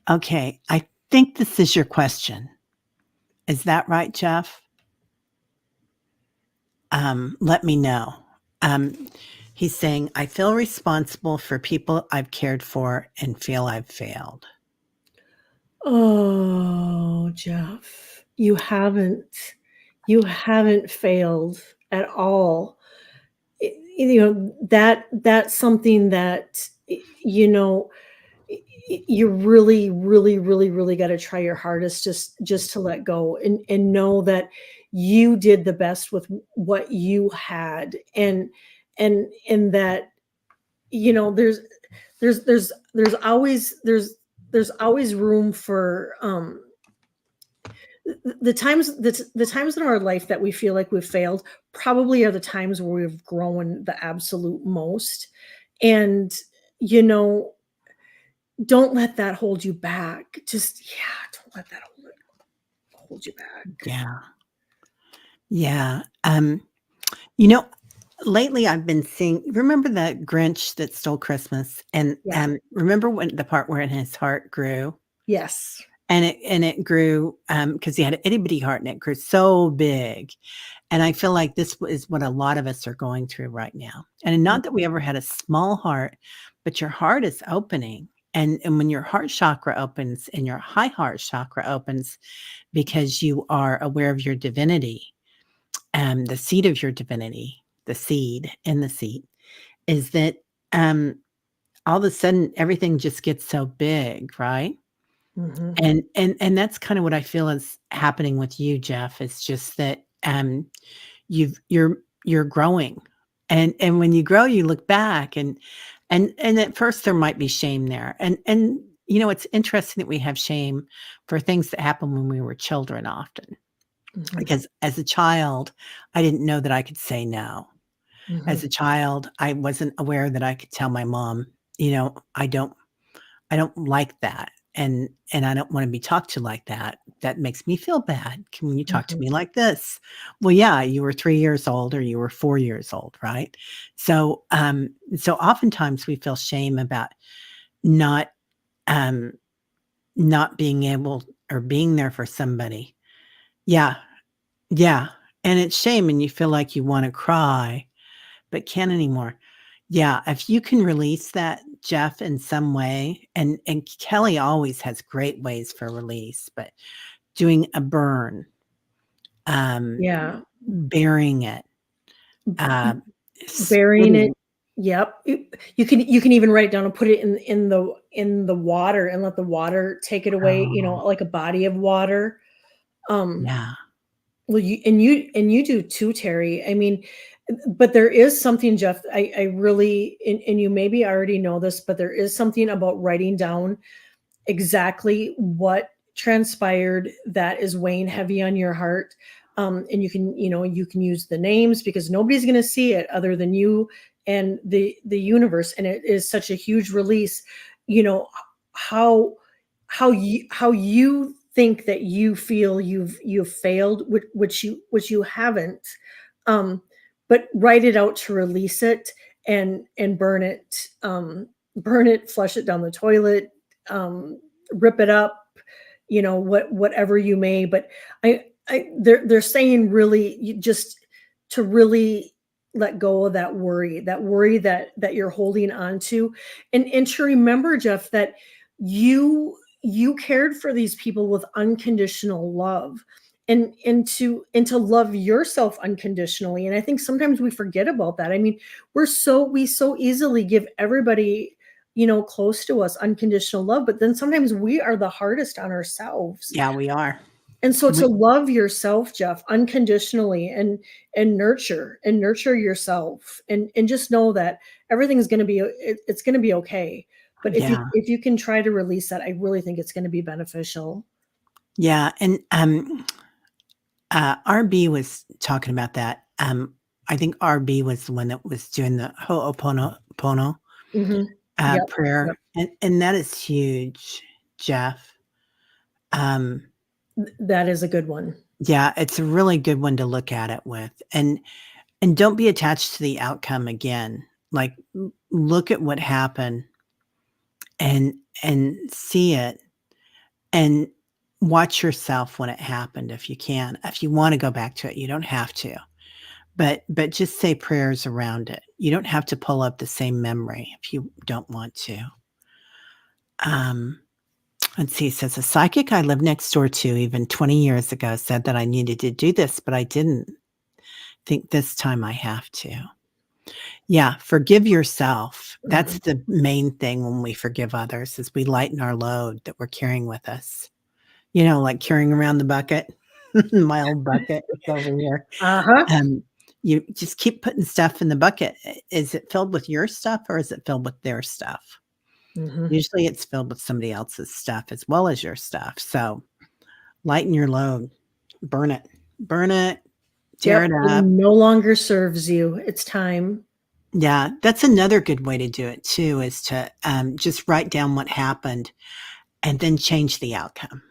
Okay. I think this is your question. Is that right, Jeff? Let me know. He's saying, I feel responsible for people I've cared for and feel I've failed. Oh, Jeff, you haven't failed at all. That's something that, you really, really, really, really got to try your hardest just to let go and know that you did the best with what you had, and that, there's always room for the times in our life that we feel like we've failed probably are the times where we've grown the absolute most. And, you know, don't let that hold you back. Don't let that hold you back. Yeah. Yeah. You know, lately I've been seeing, remember the Grinch that stole Christmas? And Yeah. remember when the part where his heart grew? Yes. And it grew because he had an itty bitty heart and it grew so big. And I feel like this is what a lot of us are going through right now. And not that we ever had a small heart, but your heart is opening. And when your heart chakra opens and your high heart chakra opens, because you are aware of your divinity, the seed of your divinity, the seed in the seed, is that all of a sudden everything just gets so big, right? Mm-hmm. And that's kind of what I feel is happening with you, Jeff. It's just that you're growing. And when you grow, you look back and at first there might be shame there. And it's interesting that we have shame for things that happen when we were children often. Mm-hmm. Because as a child, I didn't know that I could say no. Mm-hmm. As a child, I wasn't aware that I could tell my mom, I don't like that, and I don't wanna be talked to like that. That makes me feel bad. Can you talk to Mm-hmm. me like this? Well, yeah, you were 3 years old or you were 4 years old, right? So oftentimes we feel shame about not, um, not being able or being there for somebody. Yeah, yeah, and it's shame and you feel like you wanna cry, but can't anymore. Yeah, if you can release that, Jeff, in some way, and Kelly always has great ways for release, but doing a burn, um, Yeah. burying it, um, Burying it. spitting. Yep. You can even write it down and put it in the water and let the water take it away, Oh, like a body of water. Um, yeah. well, you do too, Terry. I mean, but there is something, Jeff. I really, and you maybe already know this, but there is something about writing down exactly what transpired that is weighing heavy on your heart. And you can use the names because nobody's going to see it other than you and the universe. And it is such a huge release. You know how how you think that you feel you've failed, which you haven't. Um, but write it out to release it and burn it. Burn it, flush it down the toilet, rip it up, whatever you may. But they're saying really, you just to really let go of that worry that you're holding on to, and to remember, Jeff, that you cared for these people with unconditional love, and to love yourself unconditionally. And I think sometimes we forget about that. I mean, we so easily give everybody close to us unconditional love, but then sometimes we are the hardest on ourselves. Yeah, we are. And so to We love yourself, Jeff, unconditionally, and nurture yourself, and just know that everything's going to be it's going to be okay. But Yeah. if you can try to release that, I really think it's going to be beneficial. Yeah. And RB was talking about that. I think RB was the one that was doing the Ho'oponopono Hmm. Yep. prayer. Yep. And that is huge, Jeff. That is a good one. Yeah, it's a really good one to look at it with. And don't be attached to the outcome again. Like look at what happened and see it and watch yourself when it happened if you can. If you want to go back to it, you don't have to. But just say prayers around it. You don't have to pull up the same memory if you don't want to. Let's see, it says a psychic I lived next door to even 20 years ago said that I needed to do this, but I didn't think this time I have to. Yeah, forgive yourself. That's Mhm. the main thing when we forgive others is we lighten our load that we're carrying with us. You know, like carrying around the bucket. My old bucket is over here. Uh-huh. You just keep putting stuff in the bucket. Is it filled with your stuff or is it filled with their stuff? Mhm. Usually it's filled with somebody else's stuff as well as your stuff. So lighten your load, burn it, tear Yep. it It up. no longer serves you. It's time. Yeah, that's another good way to do it too, is to just write down what happened and then change the outcome.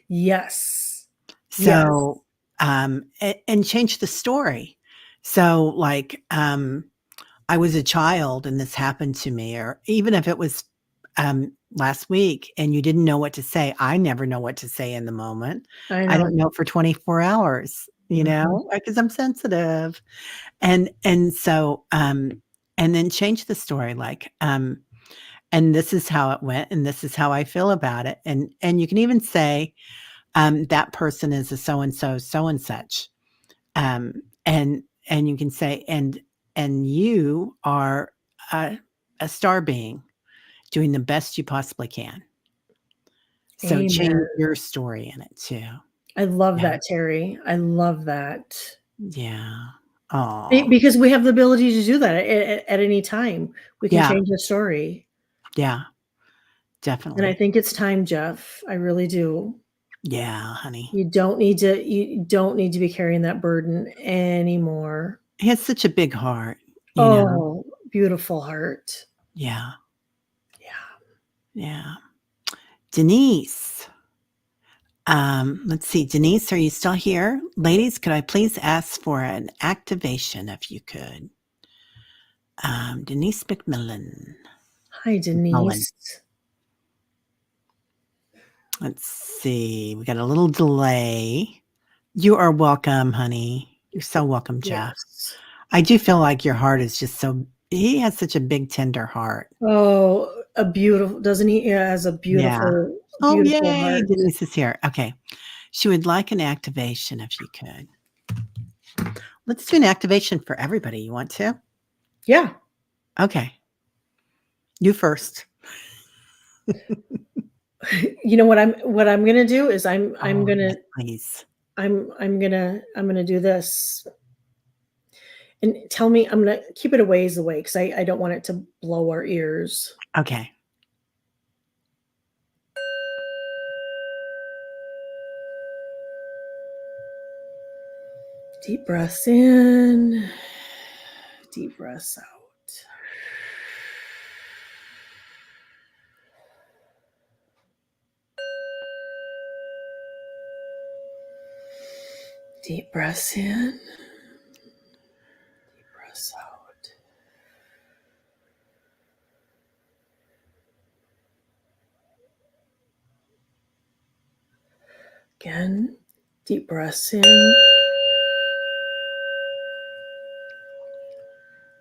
Yes. Yes. So, and change the story. So, like, I was a child and this happened to me, or even if it was last week and you didn't know what to say, I never know what to say in the moment. I I know. don't know for 24 hours, Mhm. because I'm sensitive. So, and then change the story, like, and this is how it went, and this is how I feel about it, and you can even say, that person is a so and so, so and such, um, and you can say, and you are a star being doing the best you possibly can. So change Amen. your story in it too. I love Yeah, that, Terry. I love that. yeah. Oh, Because we have the ability to do that at any time. We can yeah, change the story. yeah, And I definitely. think it's time, Jeff. I really do. Yeah, honey. You don't need to be carrying that burden anymore. He has such a big heart. Oh, beautiful heart. Yeah, Yeah. yeah. Denise. Let's see. Denise, are you still here? Ladies, could I please ask for an activation if you could? Denise McMillan. Hi, Mullen. Denise. Let's see. We got a little delay. You are welcome, honey. You're so welcome, Jeff. Yes. I do feel like your heart is just so, he has such a big, tender heart. Oh, a beautiful, doesn't he? He has a Yeah. beautiful, Oh, beautiful yay. heart. Denise is here. Okay. She would like an activation if you could. Let's do an activation for everybody. You want to? Yeah. Okay. You first. You know what I'm gonna do is I'm Oh, gonna yes, please. I'm gonna do this. And tell me, I'm gonna keep it a ways away because I don't want it to blow our ears. Okay. Deep breaths in, deep breaths out. Deep breaths in, deep breaths out. Again, deep breaths in,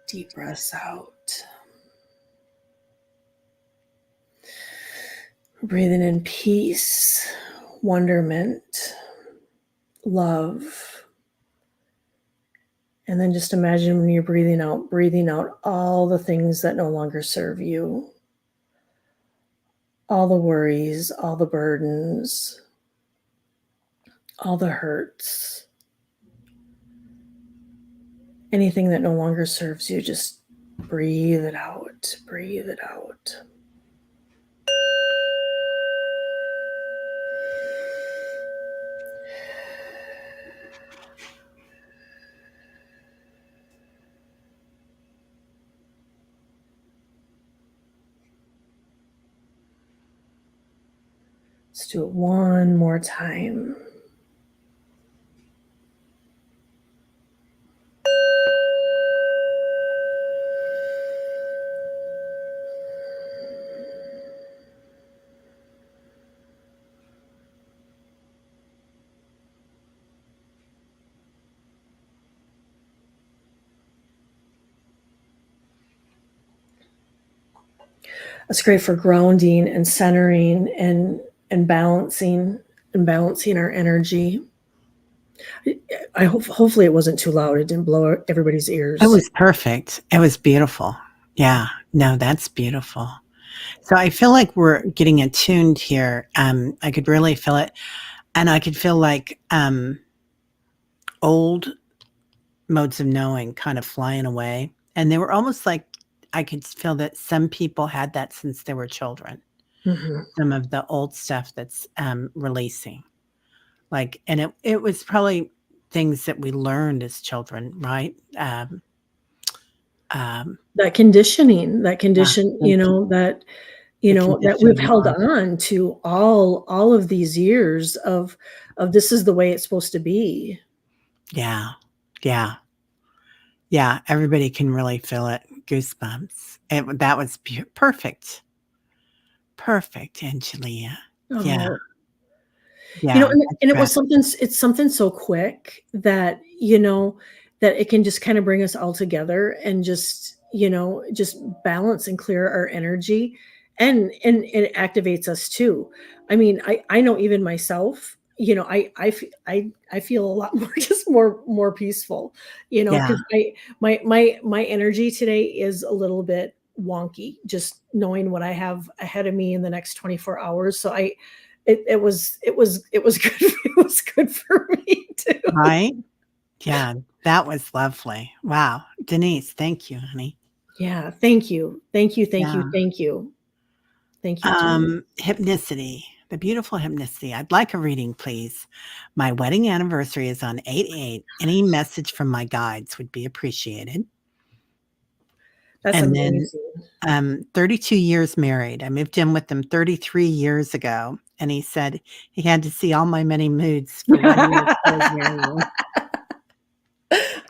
deep breaths out. Breathing in peace, wonderment, love. And then just imagine when you're breathing out all the things that no longer serve you, all the worries, all the burdens, all the hurts, anything that no longer serves you, just breathe it out, breathe it out. Let's do it one more time. That's great for grounding and centering and balancing our energy. Hopefully it wasn't too loud. It didn't blow everybody's ears. It was perfect. It was beautiful. Yeah. No, that's beautiful. So I feel like we're getting attuned here. I could really feel it. And I could feel like old modes of knowing kind of flying away. And they were almost like I could feel that some people had that since they were children. Mm-hmm. Some of the old stuff that's releasing. Like, and it was probably things that we learned as children, right? That conditioning, that we've held on to all of these years of this is the way it's supposed to be. Yeah. Yeah. Yeah. Everybody can really feel it. Goosebumps. That was perfect. Perfect, Angelia. Oh. Yeah. Yeah. And it was something so quick that, that it can just kind of bring us all together and just balance and clear our energy, and it activates us too. I mean, I know even myself, I feel a lot more peaceful, because my energy today is a little bit wonky, just knowing what I have ahead of me in the next 24 hours. So it was good. It was good for me too. Right? Yeah, that was lovely. Wow. Denise, thank you, honey. Yeah. Thank you. Thank you. Hypnicity, the beautiful hypnicity. I'd like a reading, please. My wedding anniversary is on 8/8. Any message from my guides would be appreciated. That's and amazing. Then 32 years married. I moved in with him 33 years ago. And he said he had to see all my many moods for 1 year.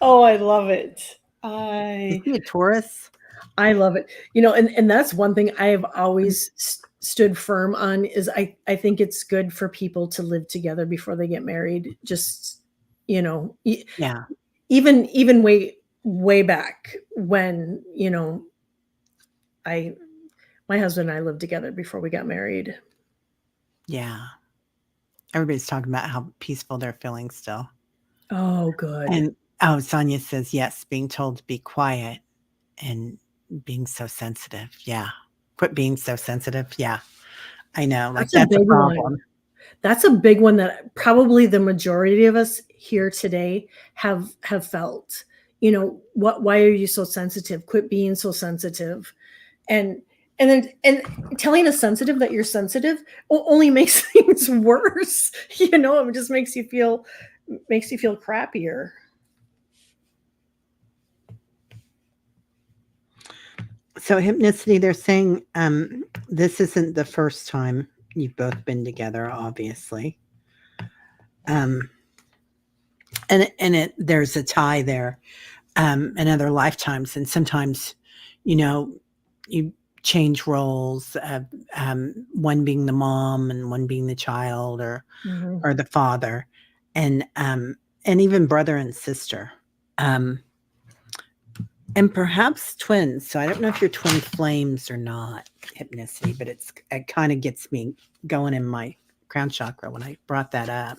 Oh, I love it. Is he a Taurus? I love it. And that's one thing I have always stood firm on is I think it's good for people to live together before they get married. Just, Yeah. Even way back when, my husband and I lived together before we got married. Yeah. Everybody's talking about how peaceful they're feeling still. Oh, good. And Sonia says, yes, being told to be quiet and being so sensitive. Yeah. Quit being so sensitive. Yeah. I know. Like that's a problem. One. That's a big one that probably the majority of us here today have felt. Why are you so sensitive? Quit being so sensitive. And telling a sensitive that you're sensitive only makes things worse. It just makes you feel crappier. So hypnicity, they're saying this isn't the first time you've both been together, obviously. And there's a tie there in other lifetimes. And sometimes, you change roles, one being the mom and one being the child or the father, and even brother and sister. And perhaps twins. So I don't know if you're twin flames or not, hypnicity, but it kind of gets me going in my crown chakra when I brought that up.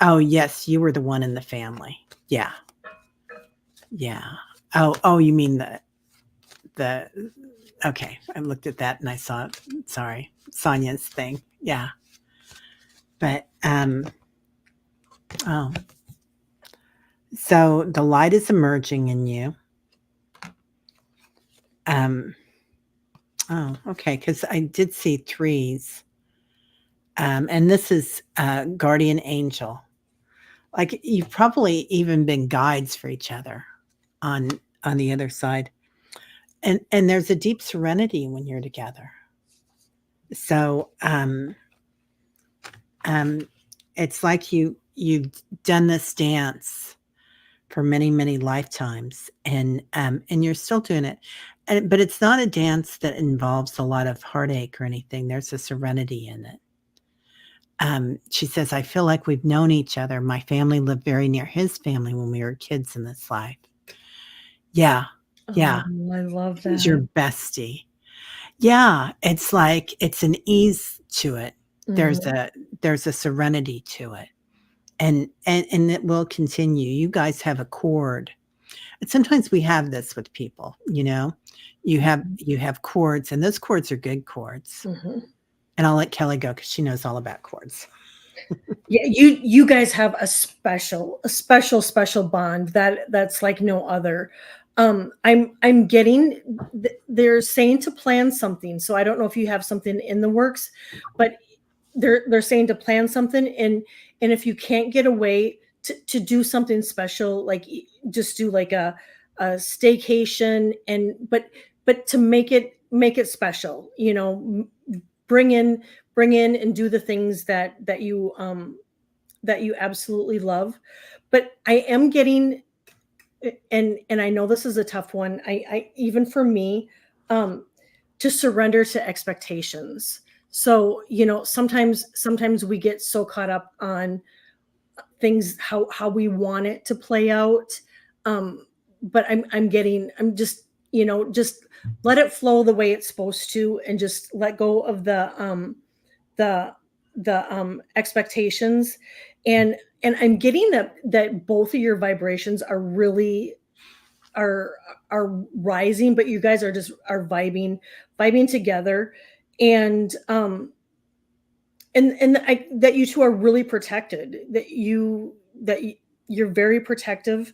Oh, yes, you were the one in the family. Yeah. Yeah. Oh, you mean okay. I looked at that and I saw, sorry, Sonia's thing. Yeah. But, so the light is emerging in you. Okay. Because I did see threes. And this is guardian angel. Like you've probably even been guides for each other on the other side. And there's a deep serenity when you're together. So um, it's like you've done this dance for many many lifetimes, and you're still doing it, but it's not a dance that involves a lot of heartache or anything. There's a serenity in it. She says, I feel like we've known each other. My family lived very near his family when we were kids in this life. Yeah, Oh, yeah, I love he's your that. bestie. Yeah, it's like it's an ease to it. There's Mhm. a serenity to it, and it will continue. You guys have a chord. And sometimes we have this with people, you know. You have chords, and those chords are good chords. Mhm. And I'll let Kelly go because she knows all about chords. Yeah, you guys have a special bond that's like no other. I'm getting they're saying to plan something. So I don't know if you have something in the works, but they're saying to plan something, and if you can't get away to do something special, like just do like a staycation, and but to make it special, bring in bring in and do the things that you absolutely love. But I am getting, and I know this is a tough one, I even for me, um to surrender to expectations. So sometimes we get so caught up on things, how we want it to play out. But I'm just let it flow the way it's supposed to, and just let go of the expectations. And I'm getting that both of your vibrations are really are are rising, but you guys are vibing together. And that you two are really protected, you're very protective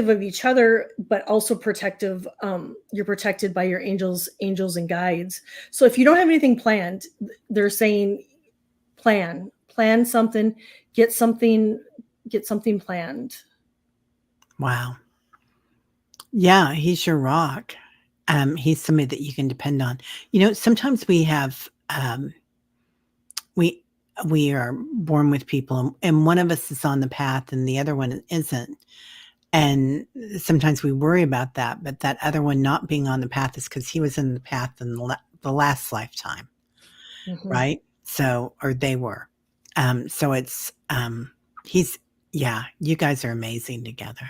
of each other, but also protective. You're protected by your angels and guides. So if you don't have anything planned, they're saying plan something, get something get something planned. Wow. Yeah, he's your rock. He's somebody that you can depend on. Sometimes we we are born with people, and one of us is on the path and the other one isn't. And sometimes we worry about that, but that other one not being on the path is because he was in the path in the last lifetime, Mhm. right? So, or they were. So he's, yeah, you guys are amazing together.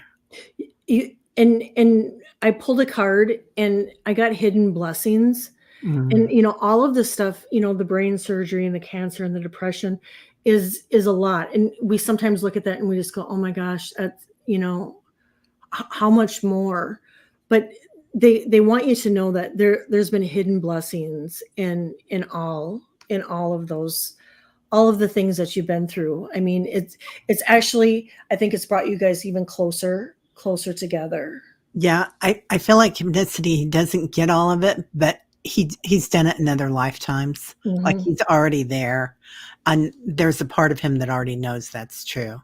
And I pulled a card, and I got hidden blessings. And Mm. all of this stuff, the brain surgery and the cancer and the depression is a lot. And we sometimes look at that and we just go, oh my gosh, that's, how much more. But they want you to know that there's been hidden blessings in all of those, all of the things that you've been through. I mean, it's actually, I think it's brought you guys even closer together. Yeah, I feel like hypnoticity, he doesn't get all of it, but he's done it in other lifetimes. Like Hmm. he's already there, and there's a part of him that already knows that's true.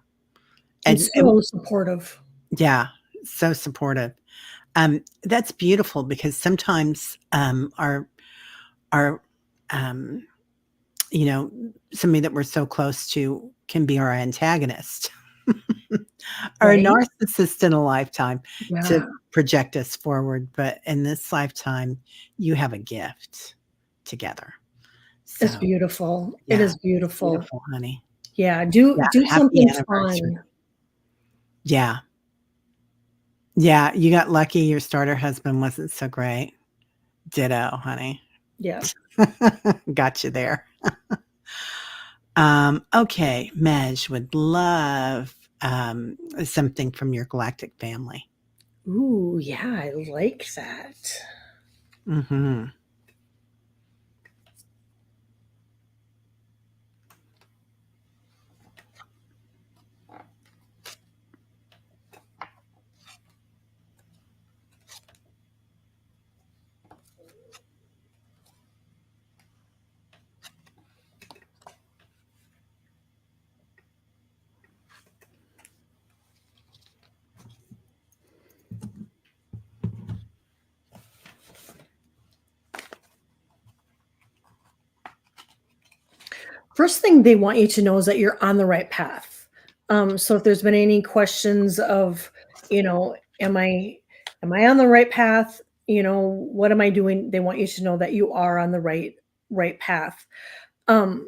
And And so supportive. yeah, so supportive. That's beautiful because sometimes our um, somebody that we're so close to can be our antagonist, or a Right. narcissist in a lifetime to Yeah. project us forward. But in this lifetime, you have a gift together. It's So beautiful. It yeah, is it's beautiful. beautiful, honey. Yeah, do Yeah, do happy something anniversary. fun. Yeah, yeah, you got lucky. Your starter husband wasn't so great. Ditto, honey. Yeah. Got you there. Okay, Mej would love something from your galactic family. Ooh, yeah, I like that. Hmm. First thing they want you to know is that you're on the right path. So if there's been any questions of, am I on the right path? What am I doing? They want you to know that you are on the right path. Um,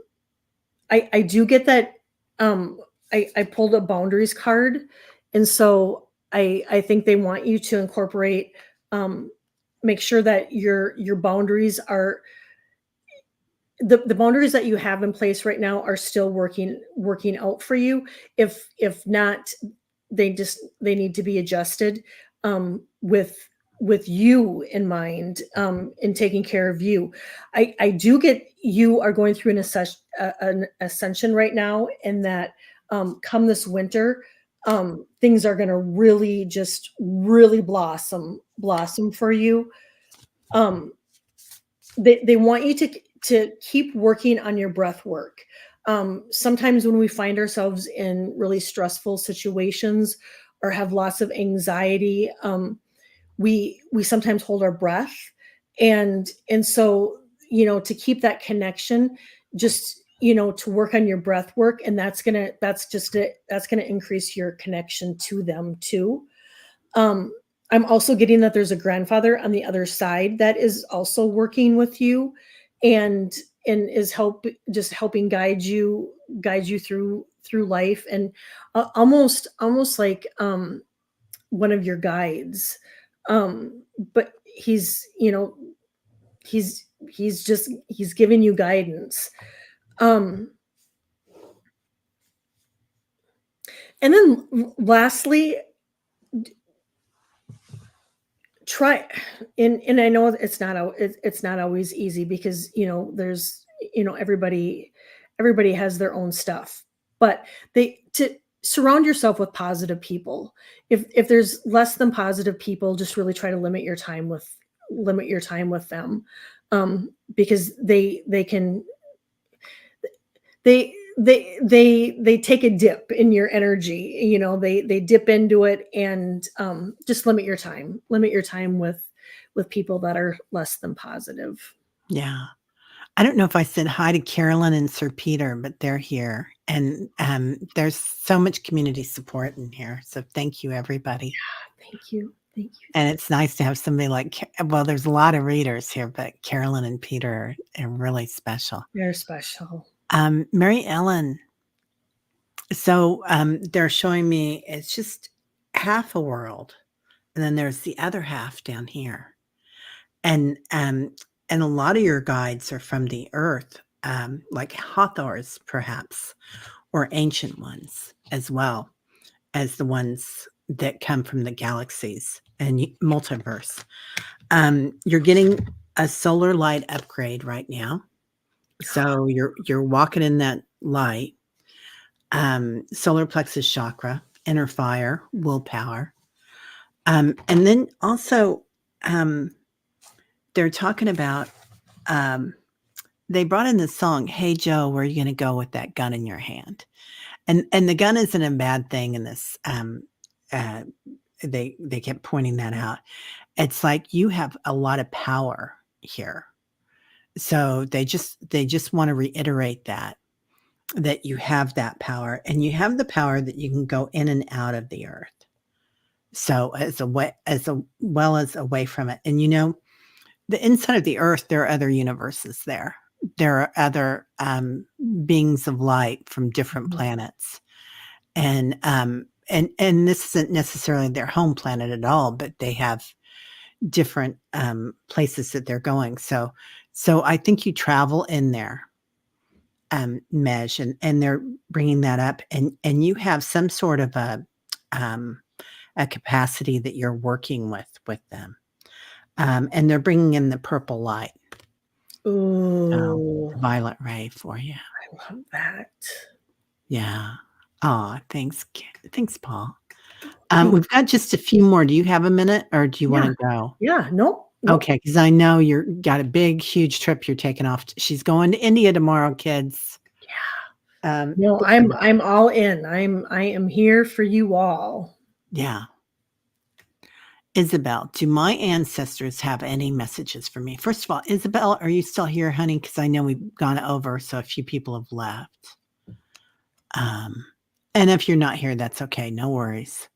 I do get that. I pulled a boundaries card, and so I think they want you to incorporate, make sure that your boundaries are the boundaries that you have in place right now are still working out for you. If not, they need to be adjusted, with you in mind, in taking care of you. I do get you are going through an ascension right now, and that, come this winter, things are going to really just really blossom for you. Um, they want you to keep working on your breath work. Sometimes when we find ourselves in really stressful situations or have lots of anxiety, we sometimes hold our breath, and so, to keep that connection, just, to work on your breath work, and that's gonna increase your connection to them too. um, I'm also getting that there's a grandfather on the other side that is also working with you, and is helping guide you through life, and, almost like, one of your guides. But he's giving you guidance. Um, and then lastly, try, and I know it's not always easy, because there's, everybody has their own stuff, but they to surround yourself with positive people. If there's less than positive people, just really try to limit your time with them, because they can they take a dip in your energy. They dip into it, and, just limit your time with people that are less than positive. Yeah. I don't know if I said hi to Carolyn and Sir Peter, but they're here, and, there's so much community support in here, so thank you, everybody. Thank you. And it's nice to have somebody like well, there's a lot of readers here, but Carolyn and Peter are really special. They're special. Mary Ellen, so, they're showing me it's just half a world, and then there's the other half down here. And a lot of your guides are from the earth, like Hathors, perhaps, or ancient ones, as well as the ones that come from the galaxies and multiverse. You're getting a solar light upgrade right now, so you're walking in that light. Solar plexus chakra, inner fire, willpower, and then also, um, they're talking about, they brought in this song, "Hey Joe, where are you gonna go with that gun in your hand?" And the gun isn't a bad thing in this, uh, they kept pointing that out. It's like you have a lot of power here. So they just wanna reiterate that you have that power, and you have the power that you can go in and out of the earth. So as well as away from it. And the inside of the earth, there are other universes there. There are other, beings of light from different Mhm. planets. And this isn't necessarily their home planet at all, but they have different, places that they're going. So I think you travel in there, Mej, and they're bringing that up, and you have some sort of a capacity that you're working with them. And they're bringing in the purple light, so Ooh, the violet ray for you. I love that. Yeah. Aw, thanks, Paul. Thank We've got just a few more. Do you have a minute, or do you Yeah, wanna go? yeah, nope, nope. Okay, because I know you're got a big, huge trip you're taking off t she's going to India tomorrow, kids. No, I'm all in. I am here for you all. Yeah. Isabel, do my ancestors have any messages for me? First of all, Isabel, are you still here, honey? Because I know we've gone over, so a few people have left. And if you're not here, that's okay. No worries.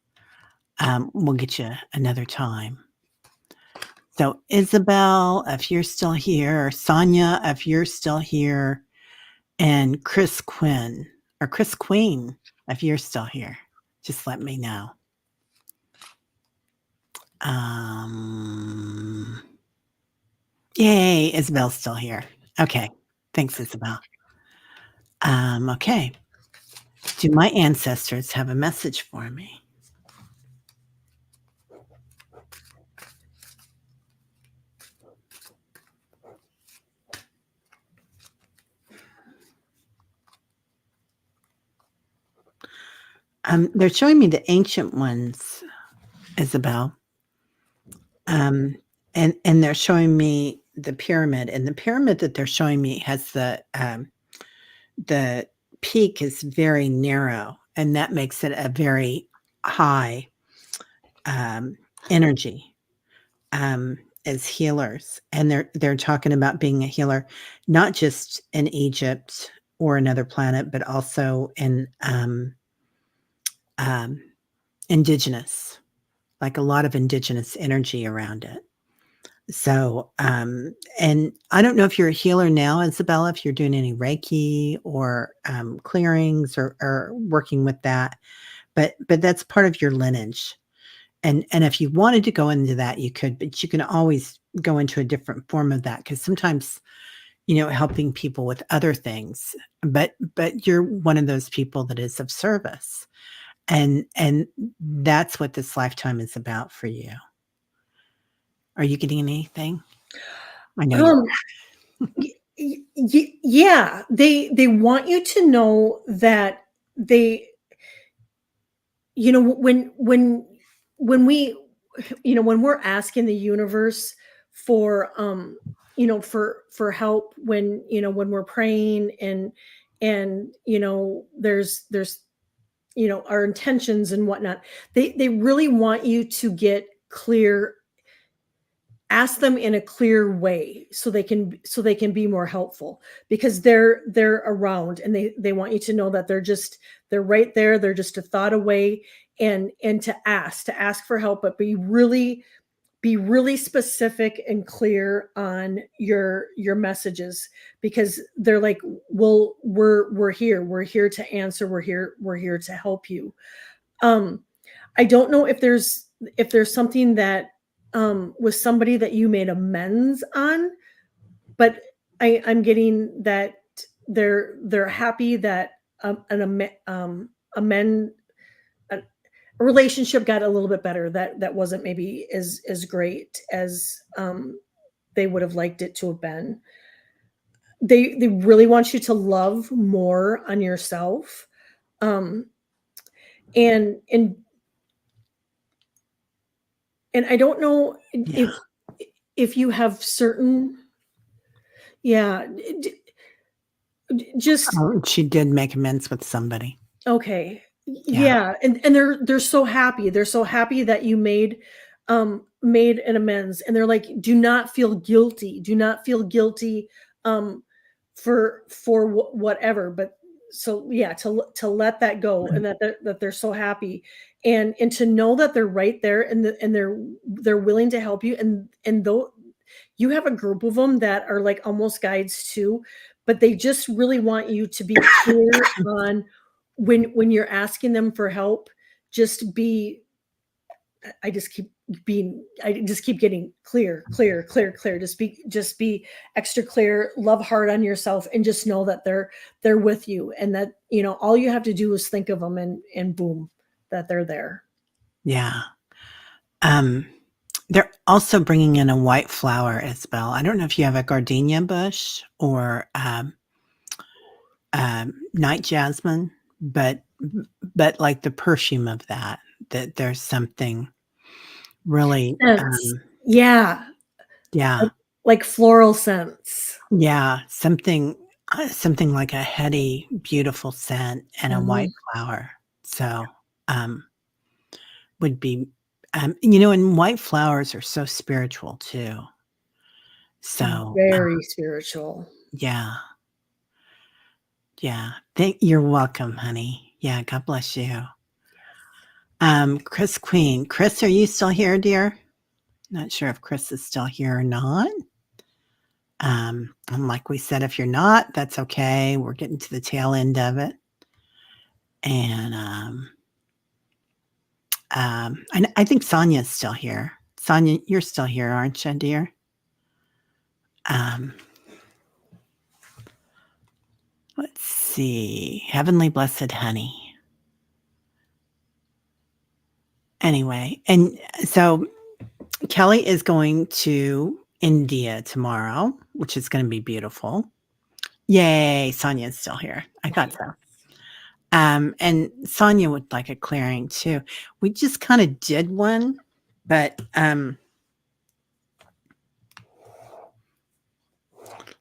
We'll get you another time. So, Isabel, if you're still here, or Sonia, if you're still here, and Chris Quinn, or Chris Queen, if you're still here, just let me know. Yay, Isabel's still here. Okay. Thanks, Isabel. Okay. Do my ancestors have a message for me? They're showing me the ancient ones, Isabel. And they're showing me the pyramid, and the pyramid that they're showing me has the peak is very narrow, and that makes it a very high energy as healers. And they're talking about being a healer, not just in Egypt or another planet, but also in indigenous, like a lot of indigenous energy around it. So, and I don't know if you're a healer now, Isabella, if you're doing any Reiki or clearings or working with that, but that's part of your lineage. And if you wanted to go into that, you could, but you can always go into a different form of that, because sometimes, helping people with other things, but you're one of those people that is of service. And that's what this lifetime is about for you. Are you getting anything? I know yeah, they want you to know that they, when we, when we're asking the universe for for help, when we're praying, and there's our intentions and whatnot, they really want you to get clear, ask them in a clear way, so they can be more helpful, because they're around, and they want you to know that they're right there, they're just a thought away, and to ask for help, but be really specific and clear on your messages, because they're like, well, we're here to answer, we're here to help you. I don't know if there's something that was somebody that you made amends on, but I'm getting that they're happy that amend a relationship got a little bit better, that wasn't maybe as great as they would have liked it to have been. They really want you to love more on yourself, and I don't know if you have certain, just she did make amends with somebody. Okay. Yeah. And they're so happy. They're so happy that you made an amends, and they're like, do not feel guilty. Do not feel guilty for whatever. But so yeah, to let that go, and that they're so happy, and to know that they're right there, and they're willing to help you, and though you have a group of them that are like almost guides too, but they just really want you to be clear on when you're asking them for help. Just be, I just keep getting clear. Just be extra clear, love hard on yourself, and just know that they're with you, and that all you have to do is think of them, and boom, that they're there. Yeah. They're also bringing in a white flower, Isabel. I don't know if you have a gardenia bush or night jasmine, but like the perfume of that there's something really yeah like floral scents. Yeah, something like a heady, beautiful scent and a white flower. So would be And white flowers are so spiritual too. So, Very spiritual. yeah. Yeah. You're welcome, honey. Yeah, God bless you. Chris Queen. Chris, are you still here, dear? Not sure if Chris is still here or not. And like we said, if you're not, that's okay. We're getting to the tail end of it. And I think Sonia's still here. Sonia, you're still here, aren't you, dear? Let's see. Heavenly Blessed Honey. Anyway, and so Kelly is going to India tomorrow, which is going to be beautiful. Yay, Sonia's still here. I thought so. And Sonia would like a clearing too. We just kind of did one, but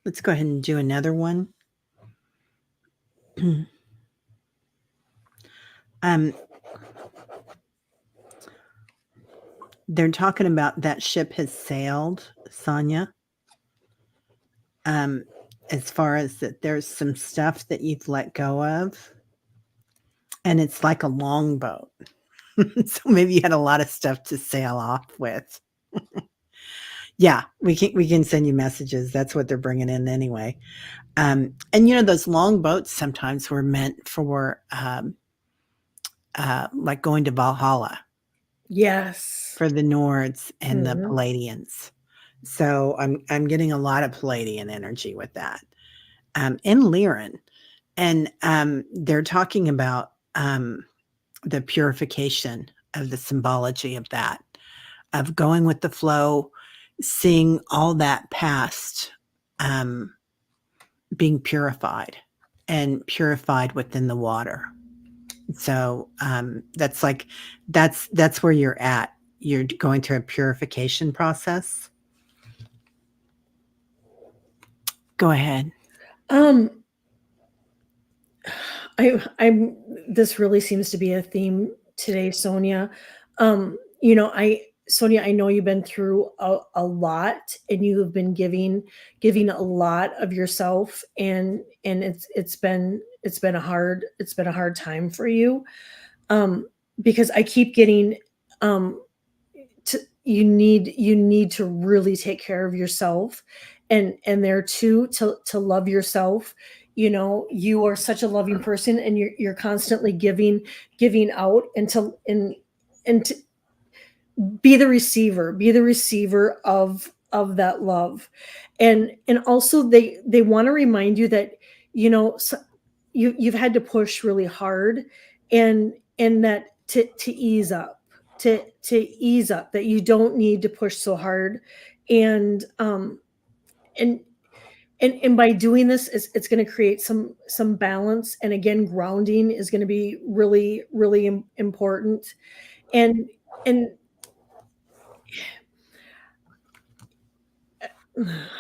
let's go ahead and do another one. They're talking about that ship has sailed, Sonia. As far as that there's some stuff that you've let go of. And it's like a longboat. So maybe you had a lot of stuff to sail off with. Yeah, we can send you messages. That's what they're bringing in anyway. And those long boats sometimes were meant for like going to Valhalla. Yes. For the Nords and the Palladians. So I'm getting a lot of Palladian energy with that. And Lyran. And they're talking about the purification of the symbology of that, of going with the flow, seeing all that past being purified and purified within the water. So that's where you're at. You're going through a purification process. Go ahead. This really seems to be a theme today, Sonia. Sonia, I know you've been through a lot, and you have been giving a lot of yourself, and it's been a hard time for you, because I keep getting you need to really take care of yourself, and there too to love yourself. You are such a loving person, and you're constantly giving out, and to be the receiver of that love. And also they want to remind you that you've had to push really hard, and that to ease up, that you don't need to push so hard. And by doing this, it's going to create some balance, and again, grounding is going to be really, really important. And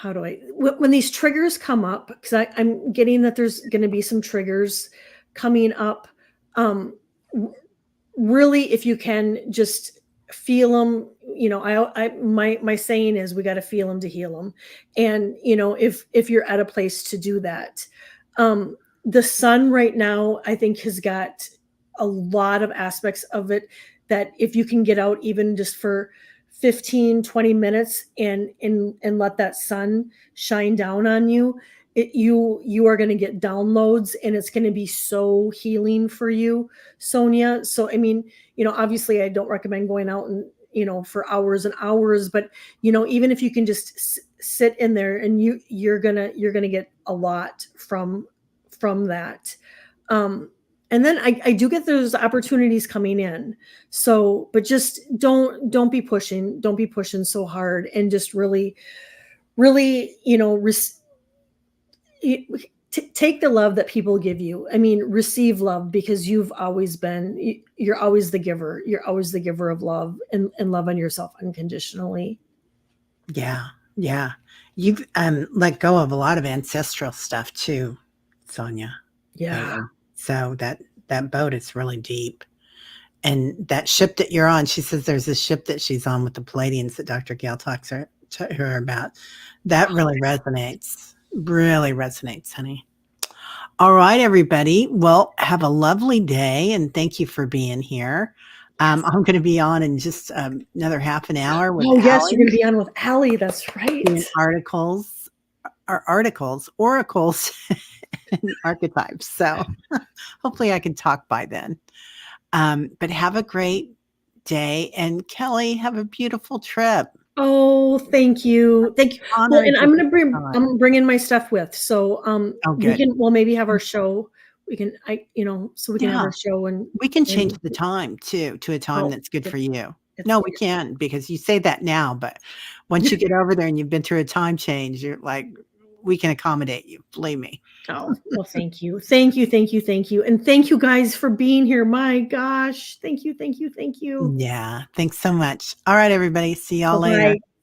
how do I, when these triggers come up, because I'm getting that there's going to be some triggers coming up, really, if you can just feel them, my saying is, we got to feel them to heal them. And if you're at a place to do that, the sun right now, I think, has got a lot of aspects of it that if you can get out even just for 15-20 minutes and let that sun shine down on you, you are going to get downloads, and it's going to be so healing for you, Sonia. So I mean, obviously I don't recommend going out and for hours and hours, but even if you can just sit in there, and you're gonna get a lot from that. And then I do get those opportunities coming in. So, but just don't be pushing so hard, and just really, really, take the love that people give you. I mean, receive love, because you're always the giver. You're always the giver of love, and love on yourself unconditionally. Yeah. Yeah. You've let go of a lot of ancestral stuff too, Sonia. Yeah. So that boat is really deep. And that ship that you're on, she says there's a ship that she's on with the Palladians that Dr. Gail talks to her about. That really resonates. Really resonates, honey. All right, everybody. Well, have a lovely day, and thank you for being here. I'm going to be on in just another half an hour with Oh, yes, you're Allie going to be on with Allie. That's right. doing oracles, and archetypes. So hopefully I can talk by then. But have a great day. And Kelly, have a beautiful trip. Oh, thank you. Thank you. Well, Honored and to I'm be going to bring, on. I'm bringing my stuff with. So, Oh, we good. can, we'll maybe have our show. We can, so we can have Yeah. our show and We can change the time too to a time that's good for you. No, we can, because you say that now, but once you get over there and you've been through a time change, you're like, we can accommodate you. Believe me. Oh, well, thank you. Thank you. Thank you. Thank you. And thank you guys for being here. My gosh. Thank you. Thank you. Thank you. Yeah. Thanks so much. All right, everybody. See y'all later. Bye-bye.